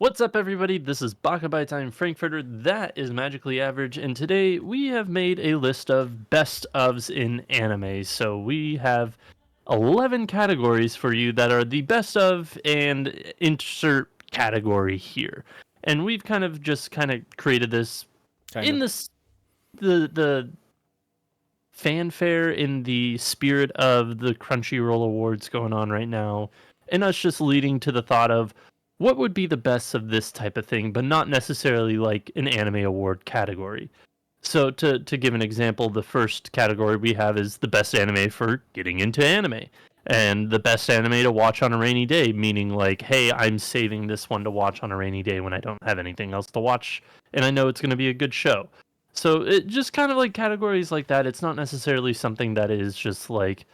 What's up, everybody? This is BakaBites. I'm Frankfurter. That is Magically Average. And today we have made a list of best ofs in anime. So we have 11 categories for you that are the best of and insert category here. And we've kind of created this Kind in of. this the fanfare in the spirit of the Crunchyroll Awards going on right now, and us just leading to the thought of what would be the best of this type of thing, but not necessarily like an anime award category. So to give an example, the first category we have is the best anime for getting into anime. And the best anime to watch on a rainy day, meaning like, hey, I'm saving this one to watch on a rainy day when I don't have anything else to watch, and I know it's going to be a good show. So it just kind of like categories like that. It's not necessarily something that is just like,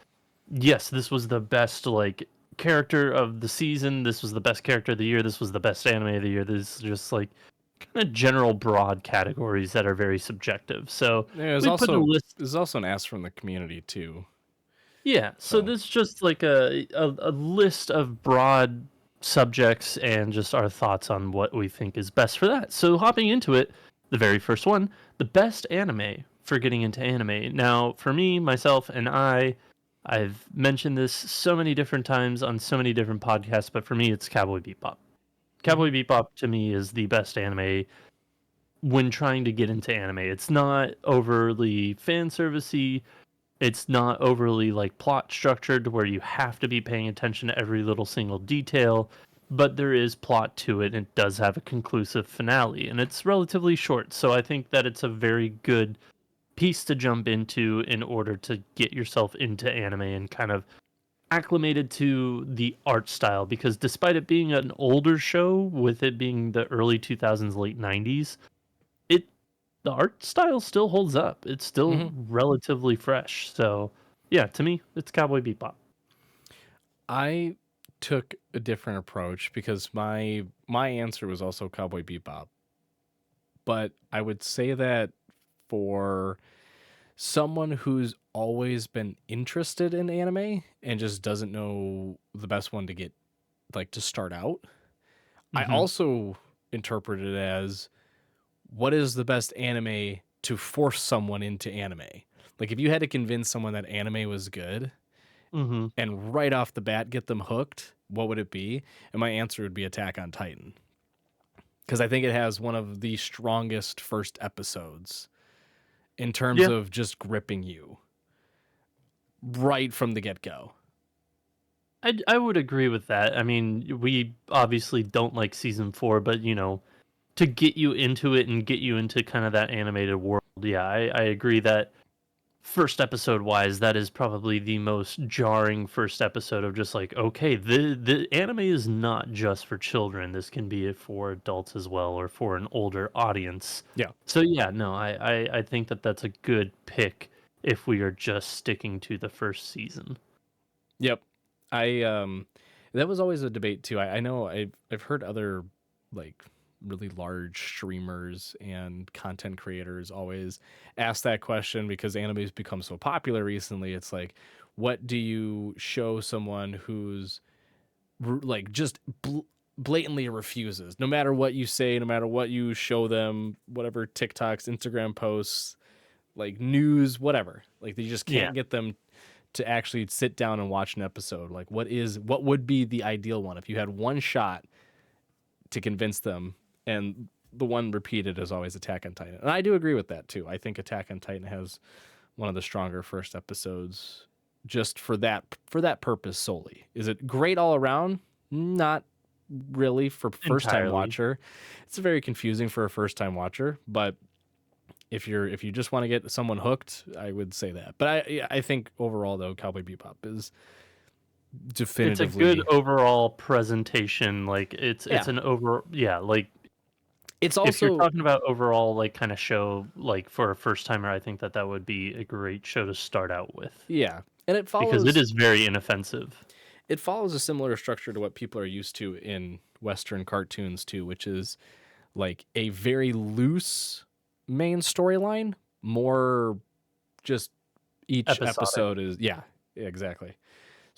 yes, this was the best like character of the season. This was the best character of the year. This was the best anime of the year. This is just like kind of general broad categories that are very subjective. So There's we put a also list. there's also an ask from the community too. Yeah. So So this is just like a list of broad subjects and just our thoughts on what we think is best for that. So hopping into it, the very first one, the best anime for getting into anime. Now, for me, myself, and I've mentioned this so many different times on so many different podcasts, but for me, it's Cowboy Bebop. hmm Cowboy Bebop to me is the best anime when trying to get into anime. It's not overly fan servicey. It's not overly like plot structured where you have to be paying attention to every little single detail, but there is plot to it and it does have a conclusive finale and it's relatively short. So I think that it's a very good piece to jump into in order to get yourself into anime and kind of acclimated to the art style because despite it being an older show with it being the early 2000s late 90s, it the art style still holds up. It's still hmm relatively fresh. So, yeah, to me, it's Cowboy Bebop. I took a different approach because my answer was also Cowboy Bebop. But I would say that for someone who's always been interested in anime and just doesn't know the best one to get like to start out, I Hmm. also interpret it as what is the best anime to force someone into anime? Like if you had to convince someone that anime was good Hmm. and right off the bat get them hooked, what would it be? And my answer would be Attack on Titan. Because I think it has one of the strongest first episodes in terms Yeah, of just gripping you right from the get go. I would agree with that. I mean, we obviously don't like season 4, but to get you into it and get you into kind of that animated world, yeah, I agree that first episode wise, that is probably the most jarring first episode of just like, okay, the anime is not just for children. This can be for adults as well, or for an older audience. Yeah. So yeah, no, I think that that's a good pick if we are just sticking to the first season. Yep. I that was always a debate too. I know I've heard other like really large streamers and content creators always ask that question because anime's become so popular recently. It's like, what do you show someone who's like just blatantly refuses, no matter what you say, no matter what you show them, whatever TikToks, Instagram posts, like news, whatever. Like they just Yeah, can't get them to actually sit down and watch an episode. Like what would be the ideal one if you had one shot to convince them? And the one repeated is always Attack on Titan. And I do agree with that too. I think Attack on Titan has one of the stronger first episodes just for that purpose solely. Is it great all around? Not really for first time entirely. watcher. It's very confusing for a first time watcher, but if you just want to get someone hooked, I would say that. But I think overall though, Cowboy Bebop is It's a good definitively overall presentation. Like it's yeah. an over yeah like It's if you're also talking about overall like kind of show like for a first timer, I think that that would be a great show to start out with yeah, and it because it follows is very inoffensive. it follows a similar structure to what people are used to in Western cartoons too, which is like a very loose main storyline, more just each Episodic. episode is yeah, exactly.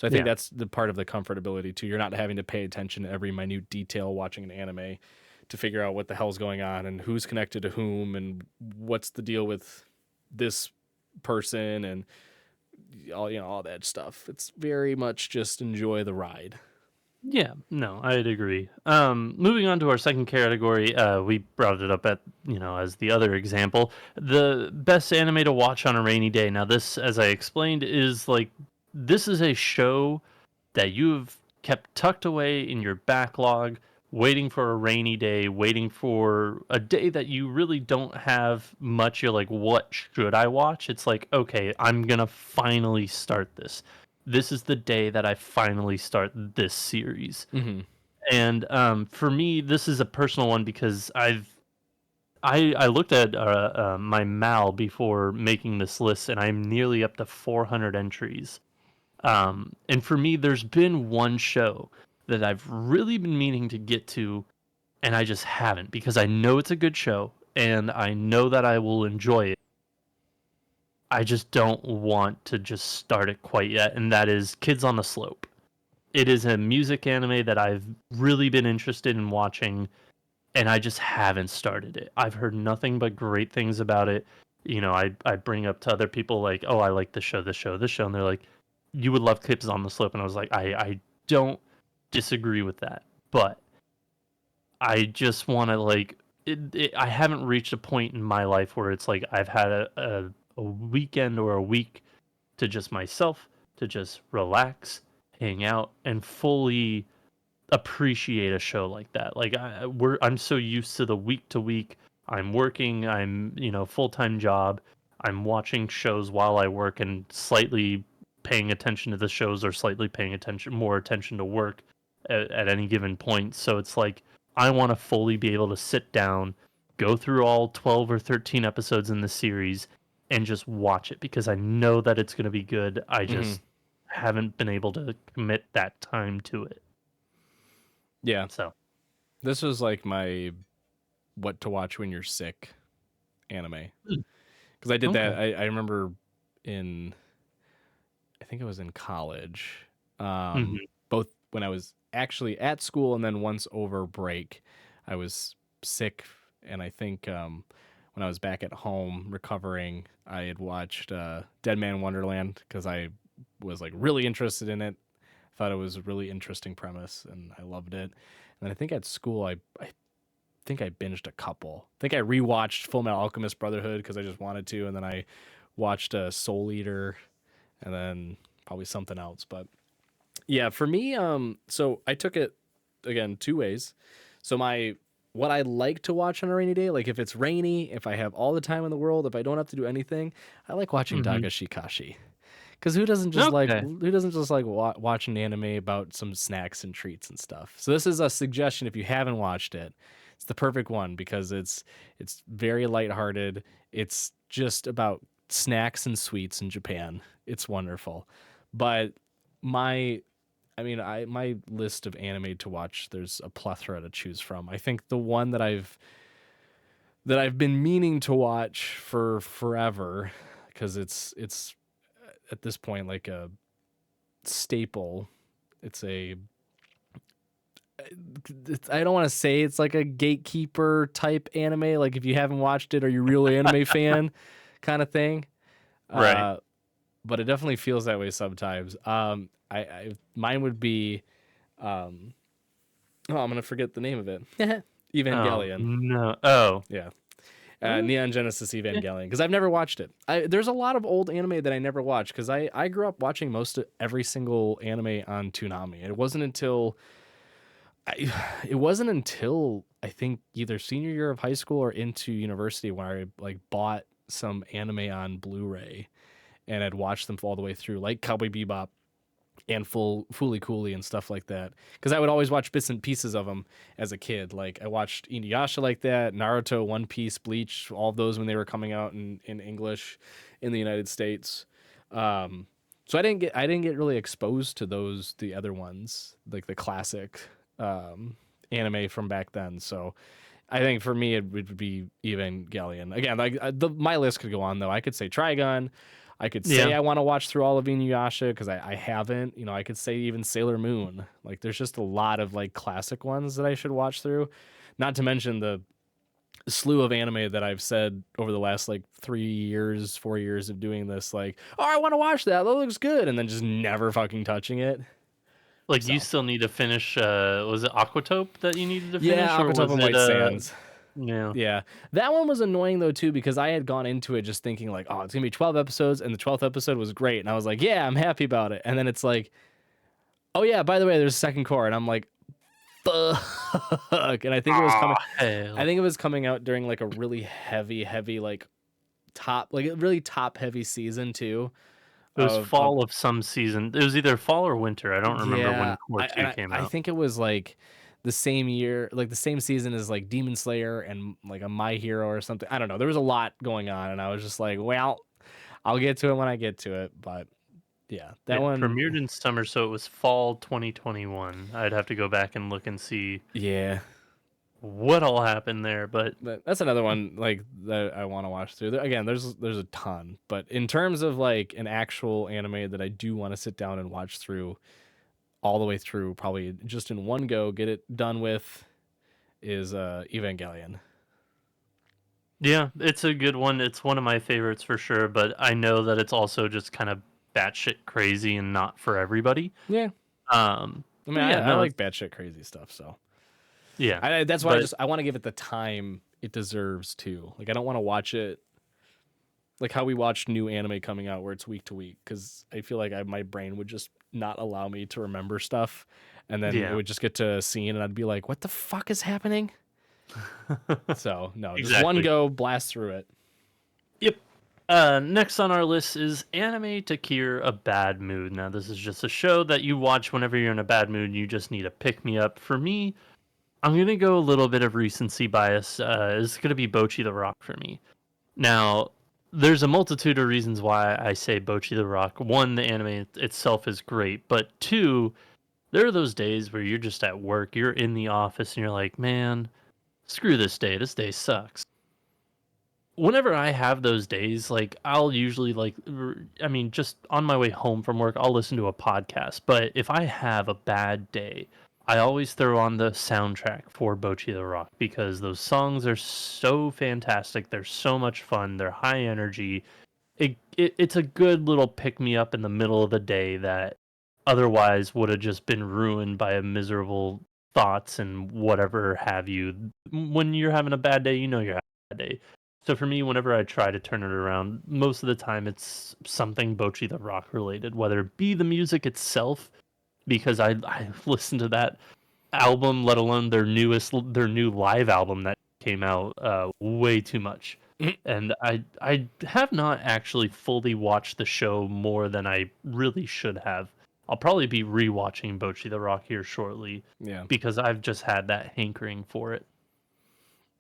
So I think Yeah. that's the part of the comfortability too. You're not having to pay attention to every minute detail watching an anime to figure out what the hell's going on and who's connected to whom and what's the deal with this person and all that stuff. It's very much just enjoy the ride. Yeah, no, I'd agree. Moving on to our second category, we brought it up at, as the other example, the best anime to watch on a rainy day. Now, this, as I explained, is like, this is a show that you've kept tucked away in your backlog, waiting for a rainy day, waiting for a day that you really don't have much. You're like, what should I watch? It's like, okay, I'm gonna finally start this. This is the day that I finally start this series. Mm-hmm. And for me, this is a personal one because I looked at my mal before making this list, and I'm nearly up to 400 entries. And for me, there's been one show that I've really been meaning to get to, and I just haven't because I know it's a good show and I know that I will enjoy it. I just don't want to just start it quite yet, and that is Kids on the Slope. It is a music anime that I've really been interested in watching, and I just haven't started it. I've heard nothing but great things about it. I bring up to other people like, oh, I like this show, this show, this show, and they're like, you would love Kids on the Slope, and I was like, I don't disagree with that, but I just want to like, I haven't reached a point in my life where it's like I've had a weekend or a week to just myself to just relax, hang out, and fully appreciate a show like that. Like I'm so used to the week to week. I'm working. I'm full time job. I'm watching shows while I work and slightly paying attention to the shows or slightly paying more attention to work at any given point. So it's like I want to fully be able to sit down, go through all 12 or 13 episodes in the series, and just watch it because I know that it's going to be good. I Mm-hmm. just haven't been able to commit that time to it. Yeah. So, This was like my what to watch when you're sick anime. Mm. Because I did that. Okay. I remember in, I think it was in college, Mhm. both when I was actually at school and then once over break, I was sick. And I think when I was back at home recovering, I had watched Dead Man Wonderland because I was like really interested in it. Thought it was a really interesting premise and I loved it. And then I think at school, I think I binged a couple. I think I rewatched Full Metal Alchemist Brotherhood because I just wanted to, and then I watched Soul Eater, and then probably something else. But yeah, for me, so I took it again two ways. So my what I like to watch on a rainy day, like if it's rainy, if I have all the time in the world, if I don't have to do anything, I like watching Mhm. Dagashikashi. Because Okay. who doesn't just like watch an anime about some snacks and treats and stuff? So this is a suggestion if you haven't watched it. It's the perfect one because it's very lighthearted. It's just about snacks and sweets in Japan. It's wonderful. But my my list of anime to watch, there's a plethora to choose from. I think the one that I've been meaning to watch for forever because it's at this point like a staple. It's a I don't want to say it's like a gatekeeper type anime. Like if you haven't watched it, are you a real anime fan, kind of thing. Right. Uh, but it definitely feels that way sometimes. Mine would be, oh, I'm gonna forget the name of it. Oh, Evangelion. no. Oh. Yeah. Uh, Neon Genesis yeah. Evangelion because I've never watched it. There's a lot of old anime that I never watched because I grew up watching most of every single anime on Toonami. It wasn't until I think either senior year of high school or into university where I like bought some anime on Blu-ray and I'd watched them all the way through, like Cowboy Bebop and Fooly Cooley and stuff like that. Because I would always watch bits and pieces of them as a kid. Like I watched Inuyasha like that, Naruto, One Piece, Bleach, all of those when they were coming out in English in the United States. So I didn't get really exposed to the other ones, like the classic anime from back then. So I think for me it would be Evangelion. Again, like my list could go on though. I could say Trigun. I could say Yeah. I want to watch through all of Inuyasha because I haven't. You know, I could say even Sailor Moon. Like, there's just a lot of like classic ones that I should watch through. Not to mention the slew of anime that I've said over the last like 3 years, 4 years of doing this. Like, oh, I want to watch that. That looks good, and then just never fucking touching it. Like you So still need to finish. Was it Aquatope that you needed to yeah, finish, or Aquatope was and it White Sands. Yeah. Yeah, that one was annoying though too because I had gone into it just thinking like, oh, it's gonna be 12 episodes, and the 12th episode was great, and I was like, yeah, I'm happy about it. And then it's like, oh yeah, by the way, there's a second core, and I'm like, fuck. And I think it was coming. Ah, I hell. think it was coming out during like a really heavy like like a really top heavy season too. It was Of fall of some season. It was either fall or winter. I don't remember when yeah, Core 2 came I out. think it was like the same year, like the same season as like Demon Slayer and like a My Hero or something. I don't know. There was a lot going on, and I was just like, well, I'll get to it when I get to it. But yeah, that Yeah, one, premiered in summer, so it was fall 2021. I'd have to go back and look and see yeah. what all happened there, but But that's another one like that I want to watch through. Again, there's a ton, but in terms of like an actual anime that I do want to sit down and watch through all the way through, probably just in one go, get it done with, is Evangelion. yeah, it's a good one. It's one of my favorites for sure, but I know that it's also just kind of batshit crazy and not for everybody. Yeah, I mean, But yeah, I no, like batshit crazy stuff, so yeah, that's why but I want to give it the time it deserves too. Like I don't want to watch it like how we watch new anime coming out where it's week to week because I feel like my brain would just not allow me to remember stuff, and then it yeah, would just get to a scene and I'd be like, "What the fuck is happening?" So no, just one exactly. go, blast through it. Yep. Next on our list is anime to cure a bad mood. Now, this is just a show that you watch whenever you're in a bad mood and you just need a pick me up. For me, I'm gonna go a little bit of recency bias. It's gonna be Bochi the Rock for me. Now, there's a multitude of reasons why I say Bochi the Rock. One, the anime itself is great, but two, there are those days where you're just at work, you're in the office, and you're like, man, screw this day. This day sucks. Whenever I have those days, like I'll usually I mean, just on my way home from work, I'll listen to a podcast. But if I have a bad day, I always throw on the soundtrack for Bochi the Rock because those songs are so fantastic. They're so much fun. They're high energy. It's a good little pick me up in the middle of the day that otherwise would have just been ruined by a miserable thoughts and whatever have you. When you're having a bad day, you know you're having a bad day. So for me, whenever I try to turn it around, most of the time it's something Bochi the Rock related, whether it be the music itself, because I listened to that album, let alone their new live album that came out way too much. And I have not actually fully watched the show more than I really should have. I'll probably be rewatching Bochi the Rock here shortly Yeah, because I've just had that hankering for it.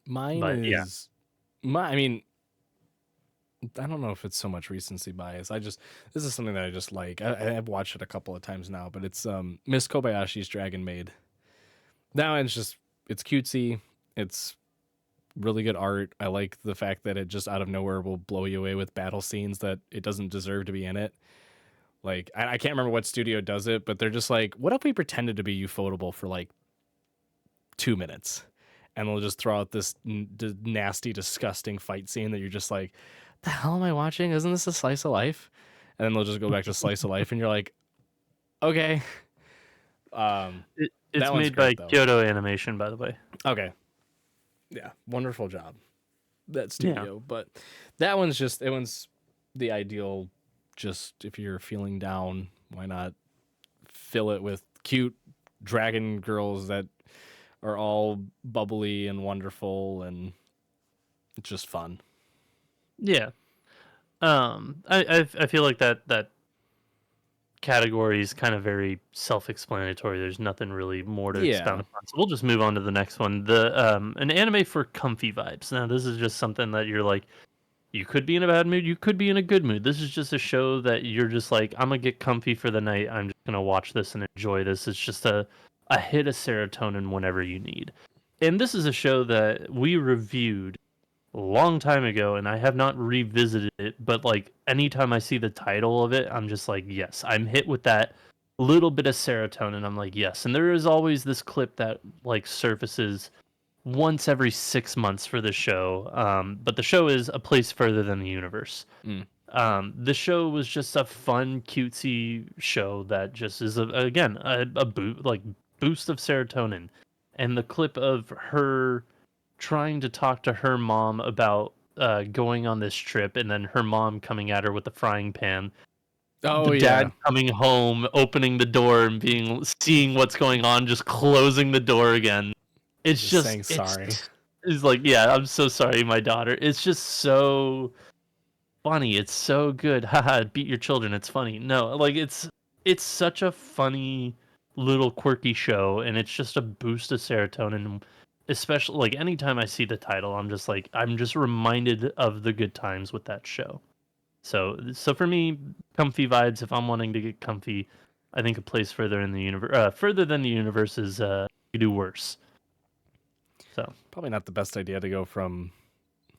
mine But yeah, is my. I mean, I don't know if it's so much recency bias. This is something that I just like. I've watched it a couple of times now, but it's Miss Kobayashi's Dragon Maid. Now it's cutesy. It's really good art. I like the fact that it just out of nowhere will blow you away with battle scenes that it doesn't deserve to be in it. Like I can't remember what studio does it, but they're just like, what if we pretended to be ufotable for like 2 minutes, and they'll just throw out this nasty, disgusting fight scene that you're just like, the hell am I watching? Isn't this a slice of life? And then they'll just go back to slice of life, and you're like, okay. Um, it's that one's made by great though. Kyoto Animation, by the way. Okay, yeah, wonderful job that Yeah, studio. But that one's the ideal. Just if you're feeling down, why not fill it with cute dragon girls that are all bubbly and wonderful, and it's just fun. yeah. I feel like that category is kind of very self-explanatory. There's nothing really more to expound Yeah, upon. So we'll just move on to the next one. The an anime for comfy vibes. Now this is just something that you're like, you could be in a bad mood, you could be in a good mood. This is just a show that you're just like, I'm gonna get comfy for the night. I'm just gonna watch this and enjoy this. It's just a hit of serotonin whenever you need. And this is a show that we reviewed a long time ago, and I have not revisited it. But like anytime I see the title of it, I'm just like, yes, I'm hit with that little bit of serotonin. I'm like, yes. And there is always this clip that like surfaces once every 6 months for the show. But the show is A Place Further Than the Universe. Mm. The show was just a fun, cutesy show that just is again like boost of serotonin, and the clip of her trying to talk to her mom about going on this trip, and then her mom coming at her with the frying pan. Oh The yeah, dad coming home, opening the door, and seeing what's going on, just closing the door again. It's just just saying sorry. it's like, yeah, I'm so sorry, my daughter. It's just so funny. It's so good. Haha, beat your children. It's funny. No, like it's such a funny little quirky show, and it's just a boost of serotonin. Especially like anytime I see the title, I'm just reminded of the good times with that show. So for me, comfy vibes. If I'm wanting to get comfy, I think A Place Further in the Universe, Further Than the Universe is you do worse. So Probably not the best idea to go from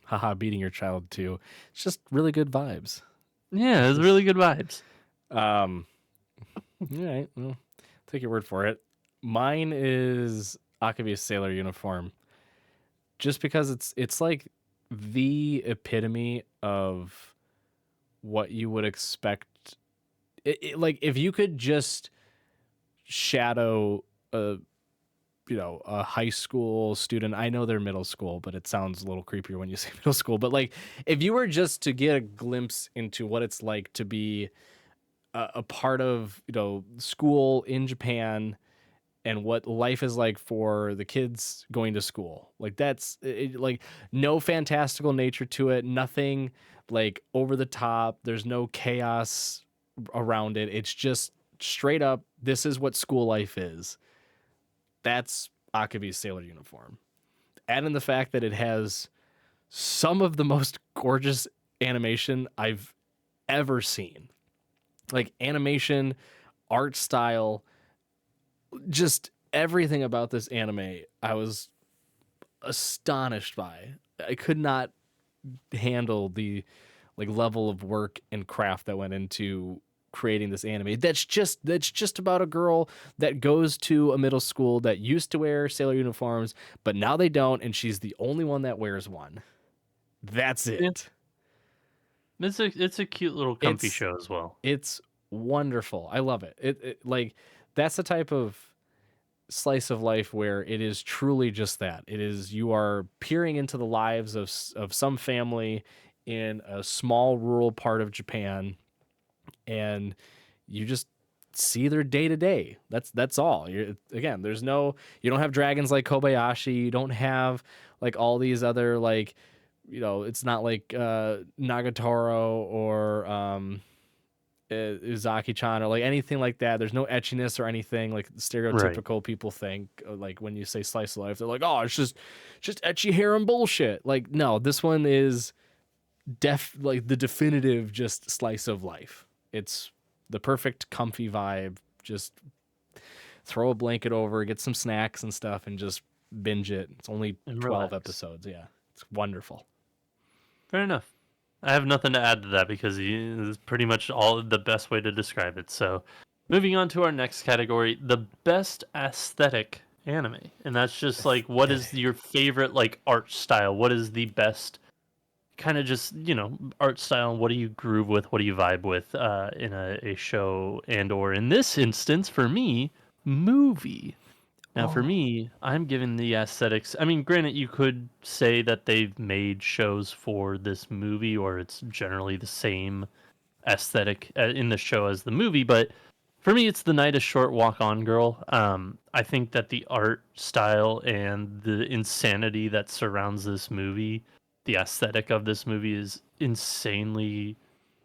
haha beating your child to it's just really good vibes. yeah, it's really good vibes. Um, all right, well, take your word for it. Mine is Akabi's sailor uniform, just because it's like the epitome of what you would expect. Like if you could just shadow a a high school student. I know they're middle school, but it sounds a little creepier when you say middle school. But like if you were just to get a glimpse into what it's like to be a part of school in Japan and what life is like for the kids going to school, like that's it, like no fantastical nature to it, nothing like over the top, there's no chaos around it, it's just straight up this is what school life is. That's Akabi's sailor uniform. Add in the fact that it has some of the most gorgeous animation I've ever seen, like animation, art style, just everything about this anime I was astonished by. I could not handle the like level of work and craft that went into creating this anime. That's just about a girl that goes to a middle school that used to wear sailor uniforms, but now they don't, and she's the only one that wears one. That's Yeah, it. it's a cute little comfy It's show as well. it's wonderful. I love it. It like that's the type of slice of life where it is truly just that. It is you are peering into the lives of some family in a small rural part of Japan, and you just see their day to day. That's all. Again, you don't have dragons like Kobayashi. You don't have like all these other like it's not like Nagatoro or Uzaki-chan or like anything like that. There's no etchiness or anything like Right. stereotypical people think. Like when you say slice of life, they're like, oh, it's just etchy hair and bullshit. Like no, this one is like the definitive just slice of life. It's the perfect comfy vibe. Just throw a blanket over, get some snacks and stuff, and just binge it. It's only And 12 relax. episodes. Yeah, it's wonderful. Fair enough. I have nothing to add to that because it's pretty much all the best way to describe it. So, moving on to our next category, the best aesthetic anime. And that's just like what is your favorite like art style? What is the best kind of just, art style? What do you groove with? What do you vibe with in a show and or in this instance for me, movie? Now, for Oh, me, I'm giving the aesthetics. I mean, granted, you could say that they've made shows for this movie, or it's generally the same aesthetic in the show as the movie. But for me, it's The Night is Short, Walk On Girl. I think that the art style and the insanity that surrounds this movie, the aesthetic of this movie is insanely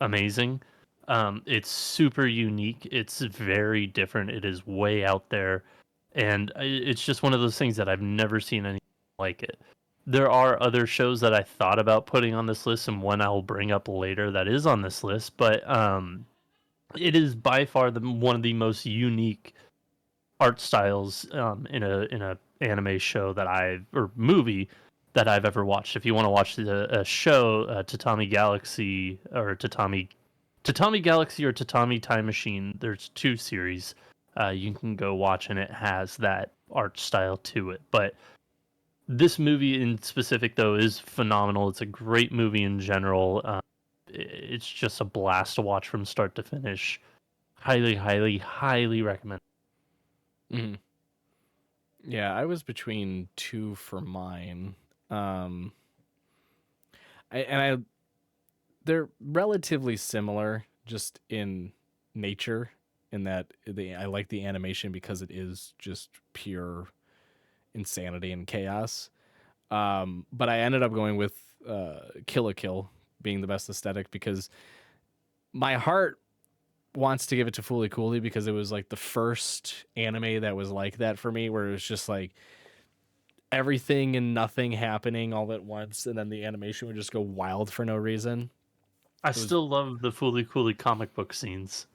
amazing. It's super unique. It's very different. It is way out there, and it's just one of those things that I've never seen anything like it. There are other shows that I thought about putting on this list, and one I'll bring up later that is on this list, but it is by far one of the most unique art styles in a anime show that I or movie that I've ever watched. If you want to watch a show, Tatami Galaxy or Tatami Galaxy or Tatami Time Machine, there's two series you can go watch, and it has that art style to it. But this movie in specific, though, is phenomenal. It's a great movie in general. It's just a blast to watch from start to finish. Highly, highly, highly recommend. Hmm. Yeah, I was between two for mine. Um, I they're relatively similar just in nature, in that I like the animation because it is just pure insanity and chaos. But I ended up going with Kill a Kill being the best aesthetic because my heart wants to give it to Fooly Cooly because it was like the first anime that was like that for me, where it was just like everything and nothing happening all at once, and then the animation would just go wild for no reason. I It was still love the Fooly Cooly comic book scenes,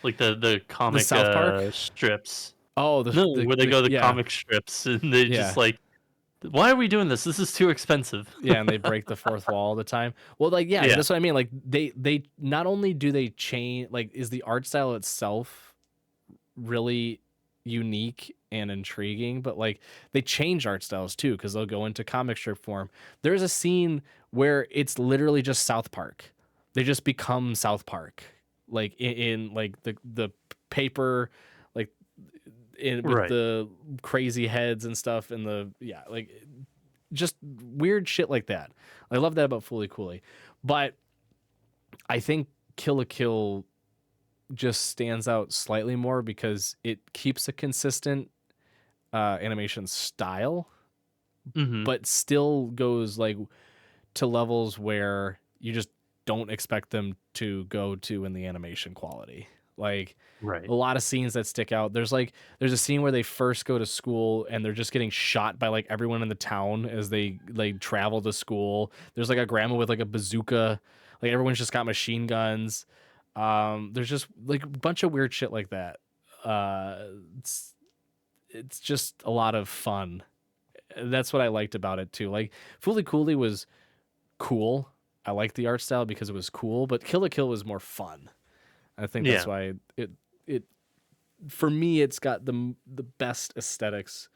like the the comic South Park. strips. Oh, No, where they go the yeah, comic strips, and they just yeah. like, why are we doing this? This is too expensive. Yeah, and they break the fourth wall all the time. Well, like, yeah, Yeah, that's what I mean. Like, they not only do they change, like, is the art style itself really unique and intriguing, but like they change art styles too because they'll go into comic strip form. There's a scene where it's literally just South Park. They just become South Park, like in like the paper, like with right. the crazy heads and stuff, and the yeah, like just weird shit like that. I love that about Fooly Cooly, but I think Kill a Kill just stands out slightly more because it keeps a consistent animation style, Hmm. but still goes like to levels where you just don't expect them to go to in the animation quality. Like Right. a lot of scenes that stick out. There's a scene where they first go to school and they're just getting shot by like everyone in the town as they like travel to school. There's like a grandma with like a bazooka. Like everyone's just got machine guns. There's just like a bunch of weird shit like that. Uh, it's just a lot of fun. That's what I liked about it too. Like Fooly Cooly was cool. I liked the art style because it was cool, but Kill la Kill was more fun. I think that's Yeah. why it for me it's got the best aesthetics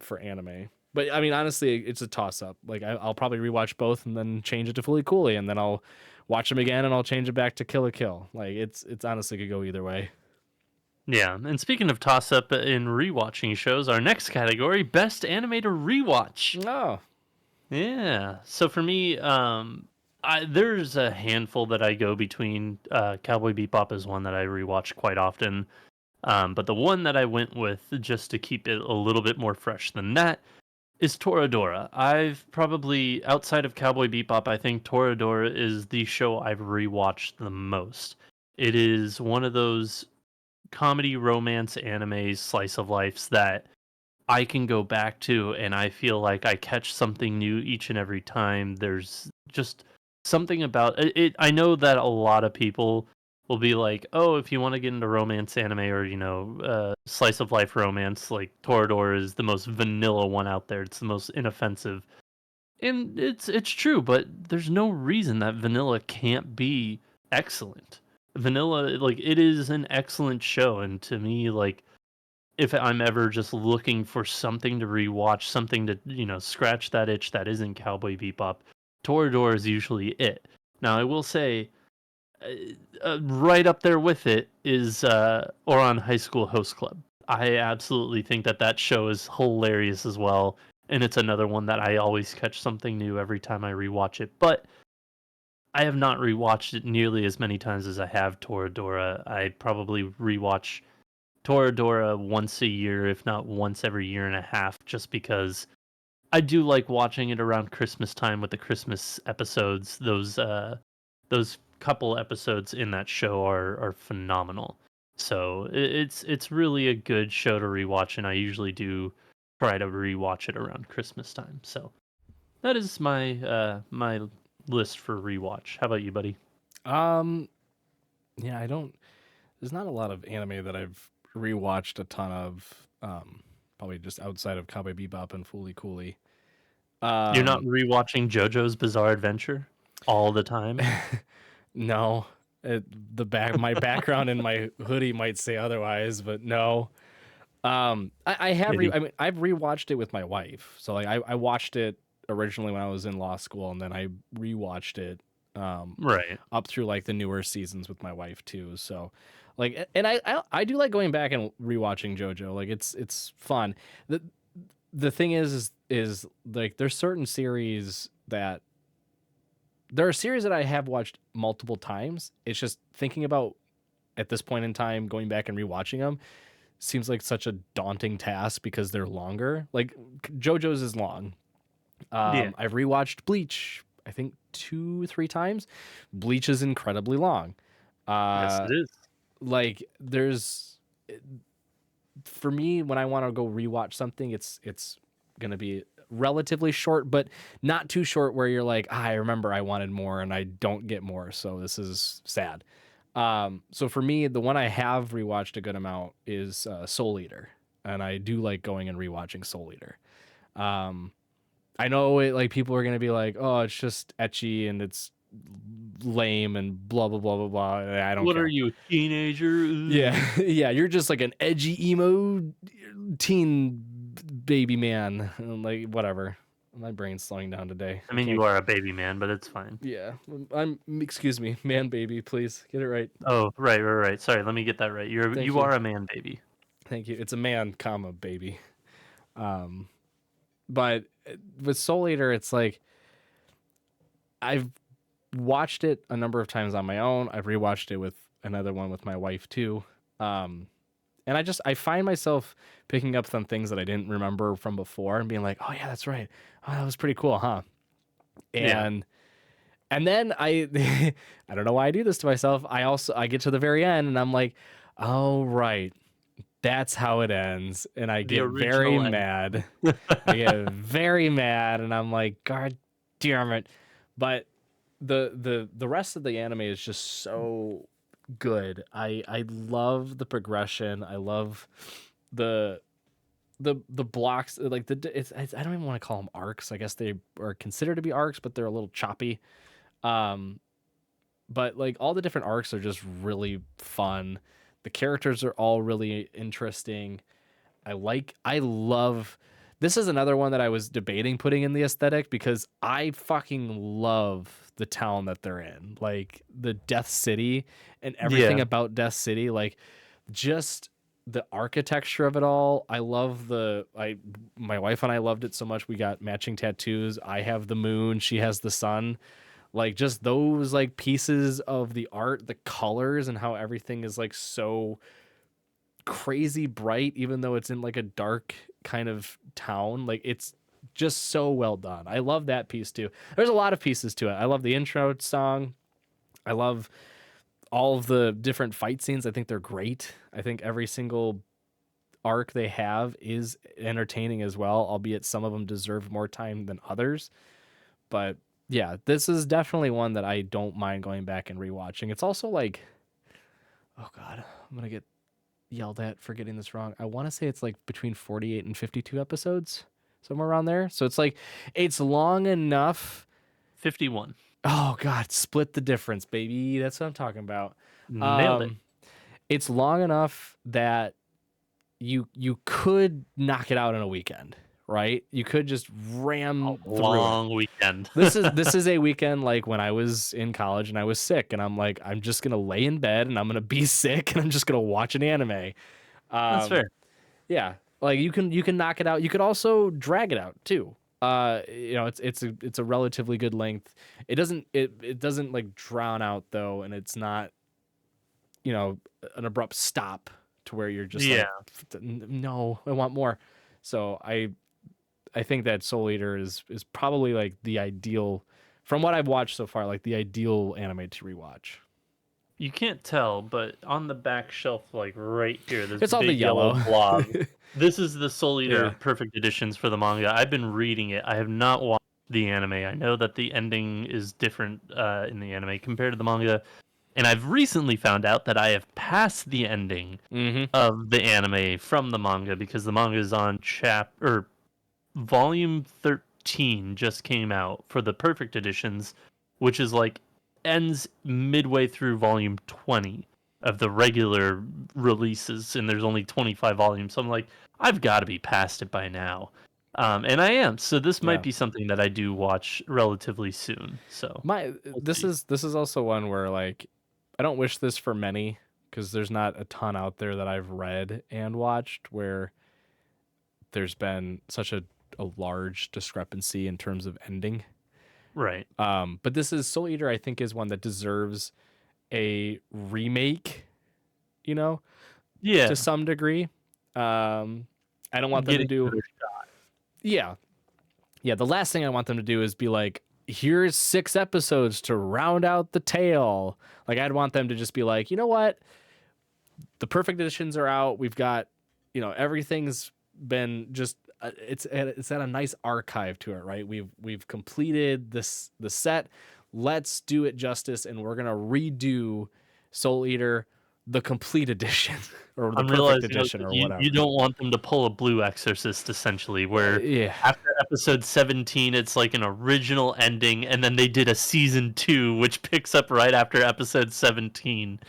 for anime. But I mean, honestly, it's a toss up. Like I'll probably rewatch both and then change it to Fooly Cooly, and then I'll watch them again and I'll change it back to Kill la Kill. Like it's honestly could go either way. Yeah. And speaking of toss up in rewatching shows, our next category, best anime to rewatch. Oh, Yeah. So for me, there's a handful that I go between. Cowboy Bebop is one that I rewatch quite often. But the one that I went with, just to keep it a little bit more fresh than that, is Toradora. I've probably, outside of Cowboy Bebop, I think Toradora is the show I've rewatched the most. It is one of those comedy romance anime slice of lives that I can go back to, and I feel like I catch something new each and every time. There's just something about it. I know that a lot of people will be like, "Oh, if you want to get into romance anime or slice of life romance, like Torador is the most vanilla one out there. It's the most inoffensive." And it's true, but there's no reason that vanilla can't be excellent. Vanilla, like, it is an excellent show, and to me, like, if I'm ever just looking for something to rewatch, something to, scratch that itch that isn't Cowboy Bebop, Torador is usually it. Now, I will say, right up there with it is Oran High School Host Club. I absolutely think that that show is hilarious as well, and it's another one that I always catch something new every time I rewatch it. But I have not rewatched it nearly as many times as I have Toradora. I probably rewatch Toradora once a year, if not once every year and a half, just because I do like watching it around Christmas time with the Christmas episodes. Those couple episodes in that show are phenomenal. So it's really a good show to rewatch, and I usually do try to rewatch it around Christmas time. So that is my list for rewatch. How about you, buddy? um, yeah, I don't. There's not a lot of anime that I've rewatched a ton of. Probably just outside of Cowboy Bebop and Fooly Cooly. You're not Um, rewatching JoJo's Bizarre Adventure all the time? no, my background in my hoodie might say otherwise, but no. Pity. I mean, I've rewatched it with my wife. So like I watched it originally when I was in law school, and then I rewatched it um Right. up through like the newer seasons with my wife too. So like, and I do like going back and rewatching JoJo. Like it's fun. The thing is like there's certain series that there are series that I have watched multiple times. It's just thinking about at this point in time going back and rewatching them seems like such a daunting task because they're longer. Like JoJo's is long. Yeah. I've rewatched Bleach, I think 2, 3 times. Bleach is incredibly long. Yes, Uh, it is. like there's for me when I want to go rewatch something, it's gonna be relatively short, but not too short where you're like, I remember I wanted more and I don't get more, so this is sad. So for me, the one I have rewatched a good amount is Soul Eater, and I do like going and rewatching Soul Eater. Um, I know it like people are gonna be like, oh, it's just etchy and it's lame and blah blah blah blah blah. I don't What are care. you, a teenager? Yeah, Ugh. yeah, you're just like an edgy emo teen baby man. Like whatever. My brain's slowing down today. I I mean, can't. you are a baby man, but it's fine. Yeah, I'm. Excuse me, man, baby. Please get it right. Oh, right. Sorry, let me get that right. Thank You you. are a man, baby. Thank you. It's a man, comma baby. Um, but with Soul Eater, it's like I've watched it a number of times on my own. I've rewatched it with another one with my wife too. Um, and I find myself picking up some things that I didn't remember from before and being like, oh yeah, that's right. Oh, that was pretty cool, huh? Yeah. And then I don't know why I do this to myself. I get to the very end and I'm like, oh right, that's how it ends, and I The get very original end. mad. I get very mad, and I'm like, God damn it! But the rest of the anime is just so good. I love the progression. I love the the blocks like I don't even want to call them arcs. I guess they are considered to be arcs, but they're a little choppy. Um, but like all the different arcs are just really fun. The characters are all really interesting. I love this is another one that I was debating putting in the aesthetic because I fucking love the town that they're in. Like the Death City and everything Yeah. about Death City, like just the architecture of it all. I love my wife and I loved it so much we got matching tattoos. I have the moon, she has the sun. Like just those like pieces of the art, the colors and how everything is like so crazy bright even though it's in like a dark kind of town. Like it's just so well done. I love that piece too. There's a lot of pieces to it. I love the intro song. I love all of the different fight scenes. I think they're great. I think every single arc they have is entertaining as well, albeit some of them deserve more time than others. But yeah, this is definitely one that I don't mind going back and rewatching. It's also like, oh God, I'm gonna get yelled at for getting this wrong. I want to say it's like between 48 and 52 episodes, somewhere around there. So it's like it's long enough. 51. Oh God, split the difference, baby. That's what I'm talking about. Nailed it. Um, it's long enough that you could knock it out in a weekend, right? You could just ram A through it. long weekend. This is a weekend like when I was in college and I was sick and I'm like I'm just gonna lay in bed and I'm gonna be sick and I'm just gonna watch an anime. That's Um, fair. yeah, like you can knock it out. You could also drag it out too. You know, it's a relatively good length. It doesn't like drown out though, and it's not you know an abrupt stop to where you're just Yeah. like no, I want more. So I think that Soul Eater is probably like the ideal from what I've watched so far, like the ideal anime to rewatch. You can't tell, but on the back shelf, like right here, this It's all the big yellow yellow. blob. This is the Soul Eater Yeah. Perfect Editions for the manga. I've been reading it. I have not watched the anime. I know that the ending is different in the anime compared to the manga. And I've recently found out that I have passed the ending Mm-hmm. of the anime from the manga because the manga is on volume 13 15 just came out for the perfect editions, which is like ends midway through volume 20 of the regular releases, and there's only 25 volumes. So I'm like, I've got to be past it by now. And I am. So this might Yeah. be something that I do watch relatively soon. So My we'll this see. is this is also one where like I don't wish this for many because there's not a ton out there that I've read and watched where there's been such a large discrepancy in terms of ending. Right. But this is Soul Eater, I think, is one that deserves a remake, you know, Yeah. to some degree. I don't want them to Getting do, another yeah, yeah. The last thing I want them to do is be like, here's 6 episodes to round out the tale. Like, I'd want them to just be like, you know what? The perfect editions are out. We've got, everything's been just it's at a nice archive to it, right? We've completed the set. Let's do it justice, and we're gonna redo Soul Eater, the complete edition, or the I'm perfect realizing edition, or you whatever. don't want them to pull a Blue Exorcist, essentially, where Yeah, after episode 17, it's like an original ending, and then they did a season 2, which picks up right after episode 17.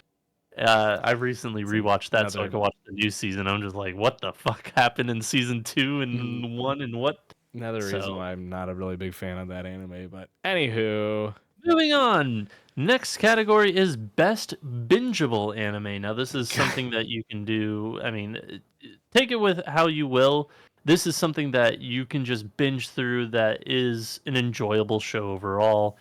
I recently it's rewatched that so I another could watch the new season. I'm just like, what the fuck happened in season 2 and 1 and what? another reason So, why I'm not a really big fan of that anime. But anywho, moving on. Next category is best bingeable anime. Now, this is something that you can do. I mean, take it with how you will. This is something that you can just binge through that is an enjoyable show overall.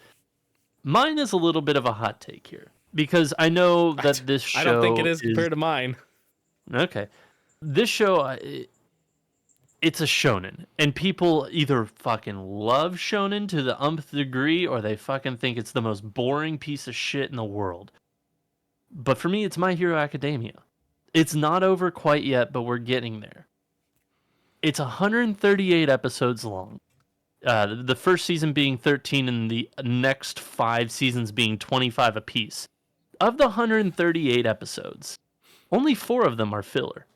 Mine is a little bit of a hot take here because I know that this I don't think it show is is compared to mine. okay. This show, it's a shonen, and people either fucking love shonen to the umpth degree, or they fucking think it's the most boring piece of shit in the world. But for me, it's My Hero Academia. It's not over quite yet, but we're getting there. It's 138 episodes long. The first season being 13, and the next 5 seasons being 25 apiece. Of the 138 episodes, only 4 of them are filler.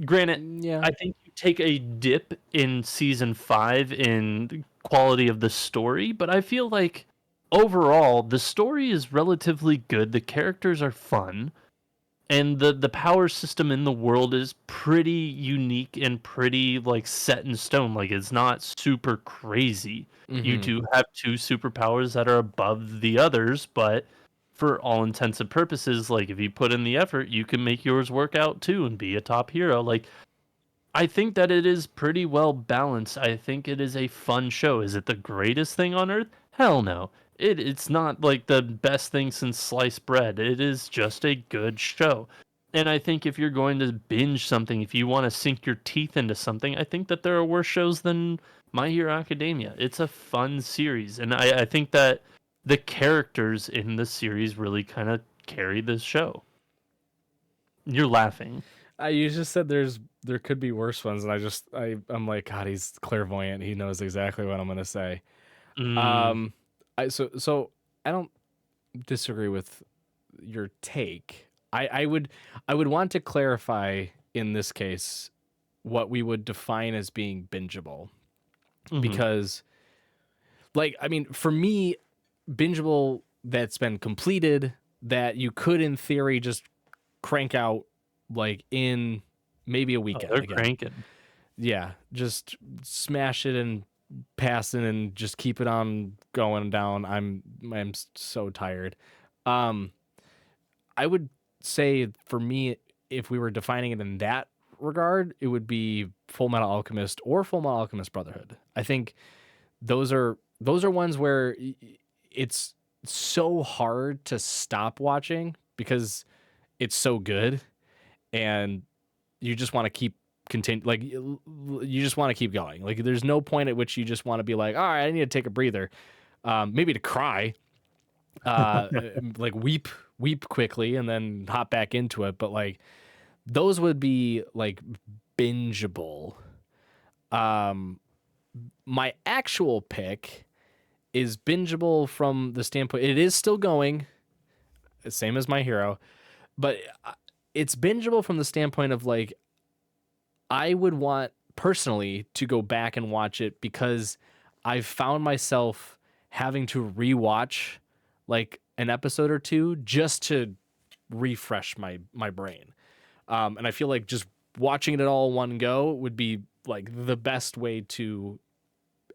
Granted, Yeah, I think you take a dip in season 5 in the quality of the story, but I feel like overall the story is relatively good. The characters are fun, and the power system in the world is pretty unique and pretty like set in stone. Like, it's not super crazy. You mm-hmm. do have 2 superpowers that are above the others, but for all intents and purposes, like, if you put in the effort, you can make yours work out too and be a top hero. Like, I think that it is pretty well balanced. I think it is a fun show. Is it the greatest thing on earth? Hell no. It's not like the best thing since sliced bread. It is just a good show. And I think if you're going to binge something, if you want to sink your teeth into something, I think that there are worse shows than My Hero Academia. It's a fun series. And I think that the characters in the series really kind of carry this show. You're laughing. You just said there could be worse ones, and I'm like, God, he's clairvoyant. He knows exactly what I'm gonna say. Mm, Um, so I don't disagree with your take. I would want to clarify in this case what we would define as being bingeable, mhm. because like I mean for me, bingeable that's been completed that you could in theory just crank out like in maybe a Oh, weekend they're again. cranking. Yeah, just smash it and pass it and just keep it on going down. I'm so tired. Um, I would say for me, if we were defining it in that regard, it would be Full Metal Alchemist or Full Metal Alchemist Brotherhood. I think those are ones where it's so hard to stop watching because it's so good, and you just want to keep continue like you just want to keep going. Like there's no point at which you just want to be like, all right, I need to take a breather, maybe to cry, like weep quickly and then hop back into it. But like those would be like bingeable. Um, my actual pick is bingeable from the standpoint it is still going, same as My Hero, but it's bingeable from the standpoint of like I would want personally to go back and watch it because I've found myself having to rewatch like an episode or two just to refresh my brain. And I feel like just watching it all in one go would be like the best way to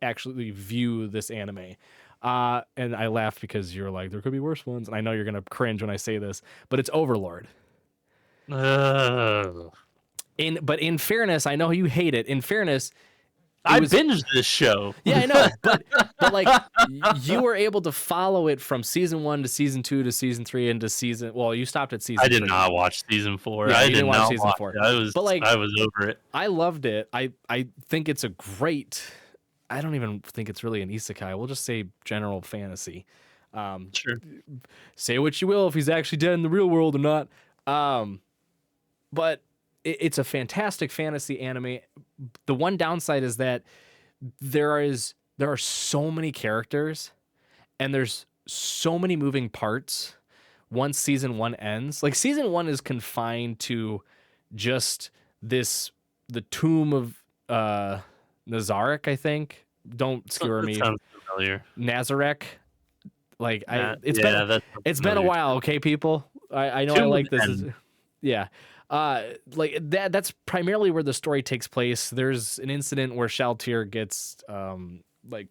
actually view this anime. And I laughed because you're like, there could be worse ones. And I know you're going to cringe when I say this, but it's Overlord. Ugh. But in fairness, I know you hate it. In fairness, I binged this show. Yeah, I know, but like you were able to follow it from season 1 to season 2 to season 3 into season. Well, you stopped at season. I did 3. not watch season 4. Yeah, I you did didn't watch not season watch 4. it. I was over it. I loved it. I think it's a great. I don't even think it's really an isekai. We'll just say general fantasy. Sure. Say what you will if he's actually dead in the real world or not. But it's a fantastic fantasy anime. The one downside is that there are so many characters and there's so many moving parts once season 1 ends. Like season 1 is confined to just the tomb of Nazarek, I think. Don't skewer me. Sounds familiar. Nazarek. Like it's that's been a while, okay, people. I know I like this. Yeah. Like that's primarily where the story takes place. There's an incident where Shaltir gets like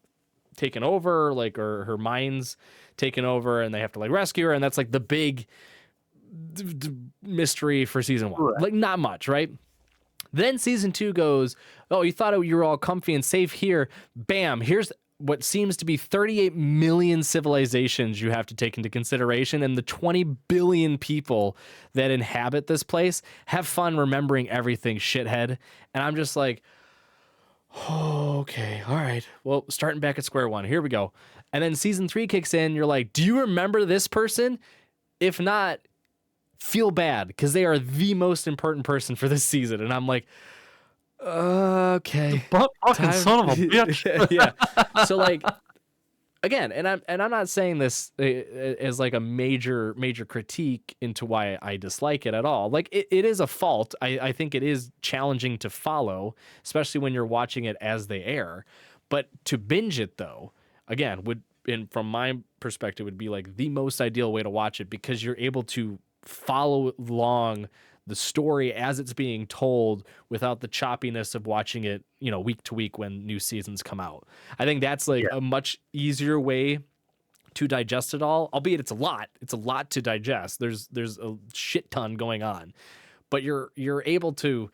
taken over, like or her mind's taken over, and they have to like rescue her, and that's like the big mystery for season 1. Right. Like not much, right? Then season 2 goes, oh, you thought you were all comfy and safe here. Bam, here's what seems to be 38 million civilizations you have to take into consideration, and the 20 billion people that inhabit this place. Have fun remembering everything, shithead. And I'm just like, oh, okay, all right. Well, starting back at square one. Here we go. And then season 3 kicks in. You're like, do you remember this person? If not, feel bad because they are the most important person for this season. And I'm like, okay, fucking son of a bitch. Yeah. So like, again, and I'm not saying this as like a major critique into why I dislike it at all. Like it is a fault. I think it is challenging to follow, especially when you're watching it as they air. But to binge it though, again, from my perspective, would be like the most ideal way to watch it because you're able to follow along the story as it's being told without the choppiness of watching it, week to week when new seasons come out. I think that's like a much easier way to digest it all, albeit it's a lot to digest. There's a shit ton going on, but you're able to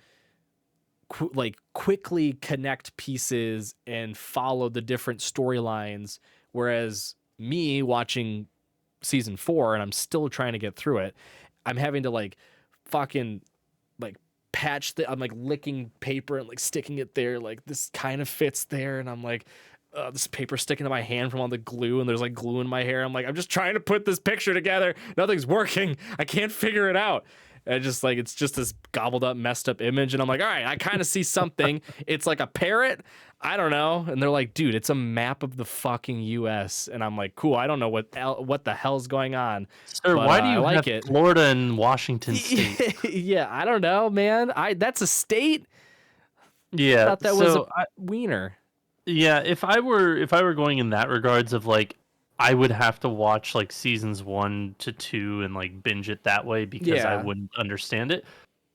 quickly connect pieces and follow the different storylines. Whereas me watching season 4 and I'm still trying to get through it, I'm having to fucking patch I'm licking paper and sticking it there, this kind of fits there, and I'm like, this paper sticking to my hand from all the glue, and there's glue in my hair. I'm like, I'm just trying to put this picture together, nothing's working, I can't figure it out. And it's just this gobbled up, messed up image, and I'm like, all right, I kind of see something. It's like a parrot, I don't know. And they're like, dude, it's a map of the fucking US. And I'm like, cool, I don't know what the hell's going on. Sir, why do you like it? Florida and Washington State? Yeah, I don't know, man. That's a state? Yeah. I thought that was a wiener. Yeah, if I were going in that regards of I would have to watch seasons 1 to 2 and binge it that way because I wouldn't understand it.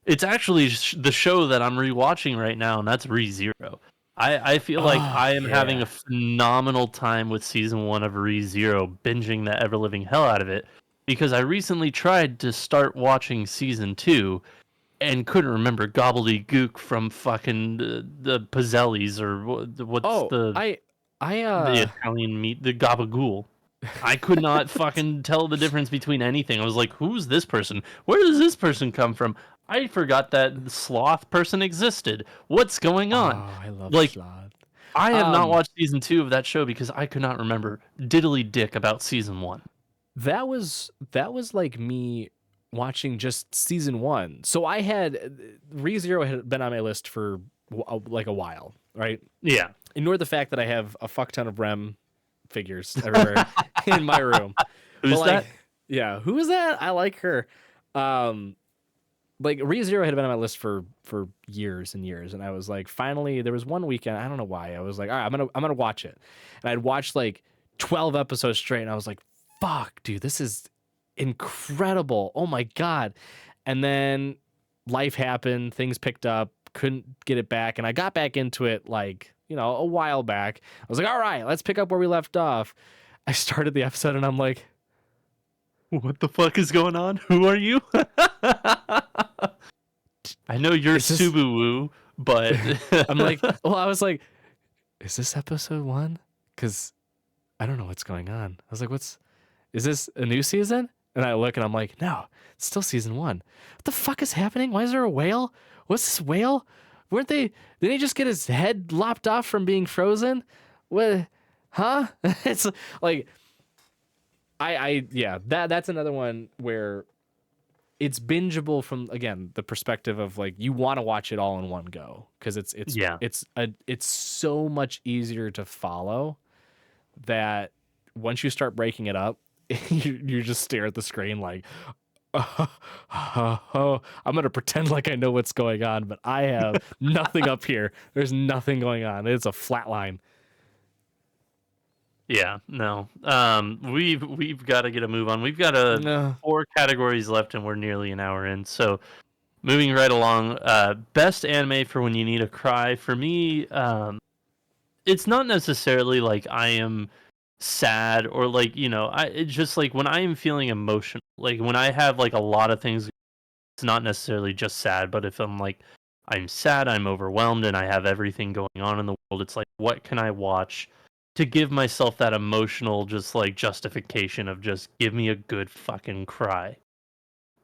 It's actually the show that I'm rewatching right now, and that's ReZero. I feel like I am having a phenomenal time with season 1 of ReZero, binging the ever living hell out of it, because I recently tried to start watching season 2 and couldn't remember gobbledygook from fucking the Pizzellis or what's the Italian meat, the gabagool. I could not fucking tell the difference between anything. I was like, who's this person? Where does this person come from? I forgot that the sloth person existed. What's going on? Oh, I love sloth. I have not watched season 2 of that show because I could not remember diddly dick about season 1. That was like me watching just season 1. So I had ReZero had been on my list for a while, right? Yeah. Ignore the fact that I have a fuck ton of Rem figures everywhere in my room. Who's that? Yeah, who is that? I like her. like ReZero had been on my list for years and years, and I was like, finally, there was one weekend, I don't know why, I was like, all right, I'm gonna watch it, and I'd watched like 12 episodes straight, and I was like, fuck, dude, this is incredible, oh my god. And then life happened, things picked up, couldn't get it back, and I got back into it like, you know, a while back. I was like, all right, let's pick up where we left off. I started the episode and I'm like, What the fuck is going on? Who are you? I know you're Is this- Subaru, but I'm like, well, I was like, is this episode 1? Because I don't know what's going on. I was like, is this a new season? And I look and I'm like, no, it's still season 1. What the fuck is happening? Why is there a whale? What's this whale? Didn't he just get his head lopped off from being frozen? What, huh? It's like, yeah, that's another one where it's bingeable from, again, the perspective of like, you want to watch it all in one go. Cause it's so much easier to follow that once you start breaking it up, you just stare at the screen like, I'm going to pretend like I know what's going on, but I have nothing up here. There's nothing going on. It's a flat line. yeah, no. We've got to get a move on. We've got No. 4 categories left, and we're nearly an hour in. So, moving right along. Best anime for when you need a cry. For me, it's not necessarily like I am sad or like it's just like when I am feeling emotional. Like when I have like a lot of things. It's not necessarily just sad, but if I'm sad, I'm overwhelmed, and I have everything going on in the world, it's like, what can I watch to give myself that emotional, just like justification of just give me a good fucking cry?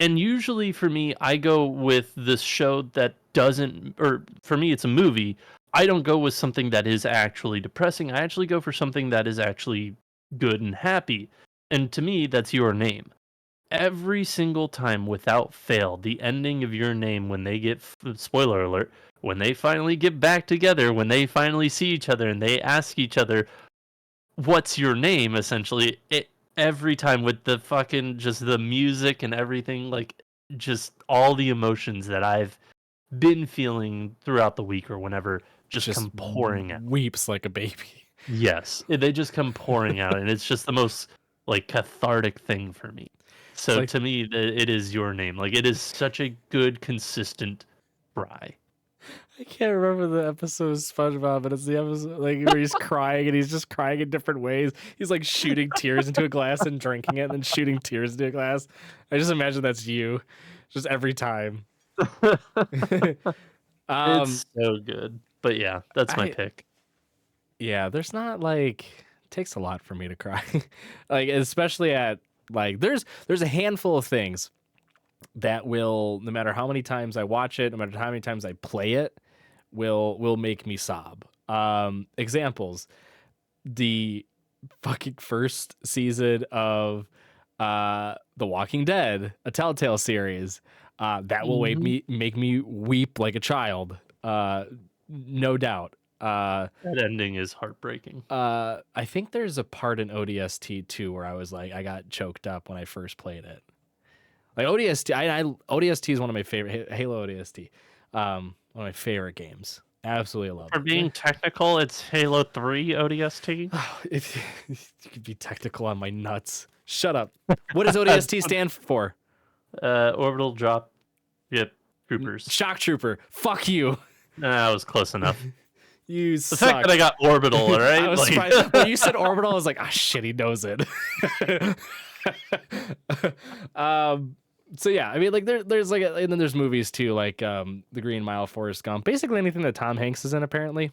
And usually for me, I go with this show that doesn't, or for me, it's a movie. I don't go with something that is actually depressing. I actually go for something that is actually good and happy. And to me, that's Your Name. Every single time without fail, the ending of Your Name, when they get, spoiler alert, when they finally get back together, when they finally see each other and they ask each other what's your name, essentially, it every time with the fucking just the music and everything, like just all the emotions that I've been feeling throughout the week or whenever just come pouring out. Weeps like a baby. Yes, they just come pouring out, and it's just the most like cathartic thing for me. So like- to me, it is Your Name. Like it is such a good, consistent cry. I can't remember the episode of SpongeBob, but it's the episode like where he's crying and he's just crying in different ways. He's like shooting tears into a glass and drinking it, and then shooting tears into a glass. I just imagine that's you, just every time. It's so good. But yeah, that's my pick. Yeah, there's not like, it takes a lot for me to cry. Like especially at like there's a handful of things that will, no matter how many times I watch it, no matter how many times I play it, will make me sob. Examples: the fucking first season of The Walking Dead, a Telltale series, that will make me weep like a child. No doubt. That ending is heartbreaking. I think there's a part in ODST too where I was like, I got choked up when I first played it. Like ODST, ODST is one of my favorite, Halo ODST, one of my favorite games. Absolutely love it. For being technical, it's Halo 3 ODST. If you could be technical on my nuts. Shut up. What does ODST stand for? Orbital drop. Yep. Troopers. Shock Trooper. Fuck you. That was close enough. You The suck. fact that I got Orbital, all right? I was surprised. When you said Orbital, I was like, ah, shit, he knows it. So yeah, I mean, like there's like, and then there's movies too, like The Green Mile, Forrest Gump, basically anything that Tom Hanks is in. Apparently,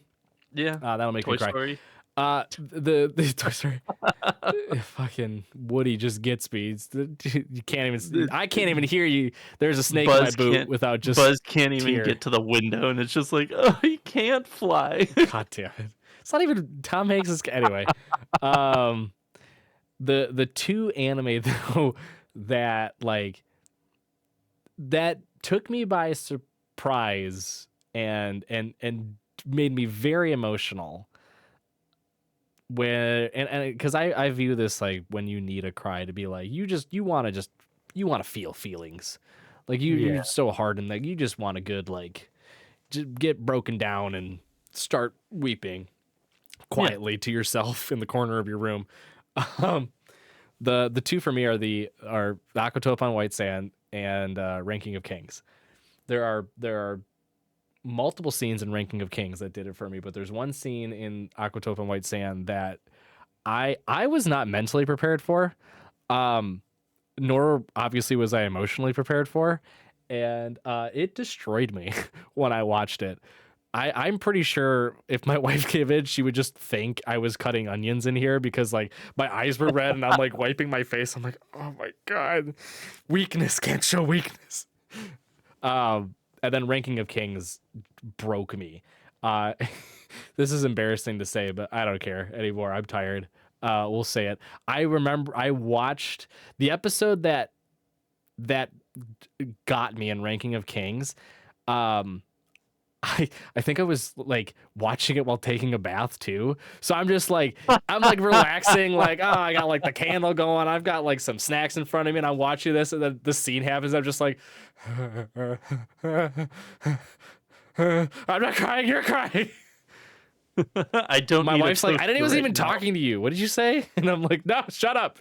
Yeah. that'll make me cry. Story. The Toy Story, fucking Woody just gets me. You can't even. I can't even hear you. There's a snake in my boot without just. Buzz can't even get to the window, and it's just like, oh, he can't fly. God damn it! It's not even Tom Hanks' anyway. The two anime though that like that took me by surprise and made me very emotional. Where and because I view this like when you need a cry to be like you want to feel feelings, Like Yeah. you're so hard and like you just want a good like just get broken down and start weeping Yeah. quietly to yourself in the corner of your room. Um, the two for me are the Aquatope on White Sand and Ranking of Kings. There are multiple scenes in Ranking of Kings that did it for me, but there's one scene in Aquatope on White Sand that I was not mentally prepared for, um, nor obviously was I emotionally prepared for, and it destroyed me when I watched it. I'm pretty sure if my wife came in, she would just think I was cutting onions in here because like my eyes were red and I'm like wiping my face. I'm like, oh my god, weakness can't show weakness. And then Ranking of Kings broke me. Uh, this is embarrassing to say, but I don't care anymore. I'm tired. We'll say it. I remember I watched the episode that got me in Ranking of Kings. Um, I think I was like watching it while taking a bath too. So I'm like relaxing, like, oh, I got like the candle going, I've got like some snacks in front of me, and I'm watching this, and then the scene happens. I'm just like I'm not crying, you're crying. I don't My need a wife's like, I didn't toaster was even right now. talking to you. What did you say? And I'm like, no, shut up.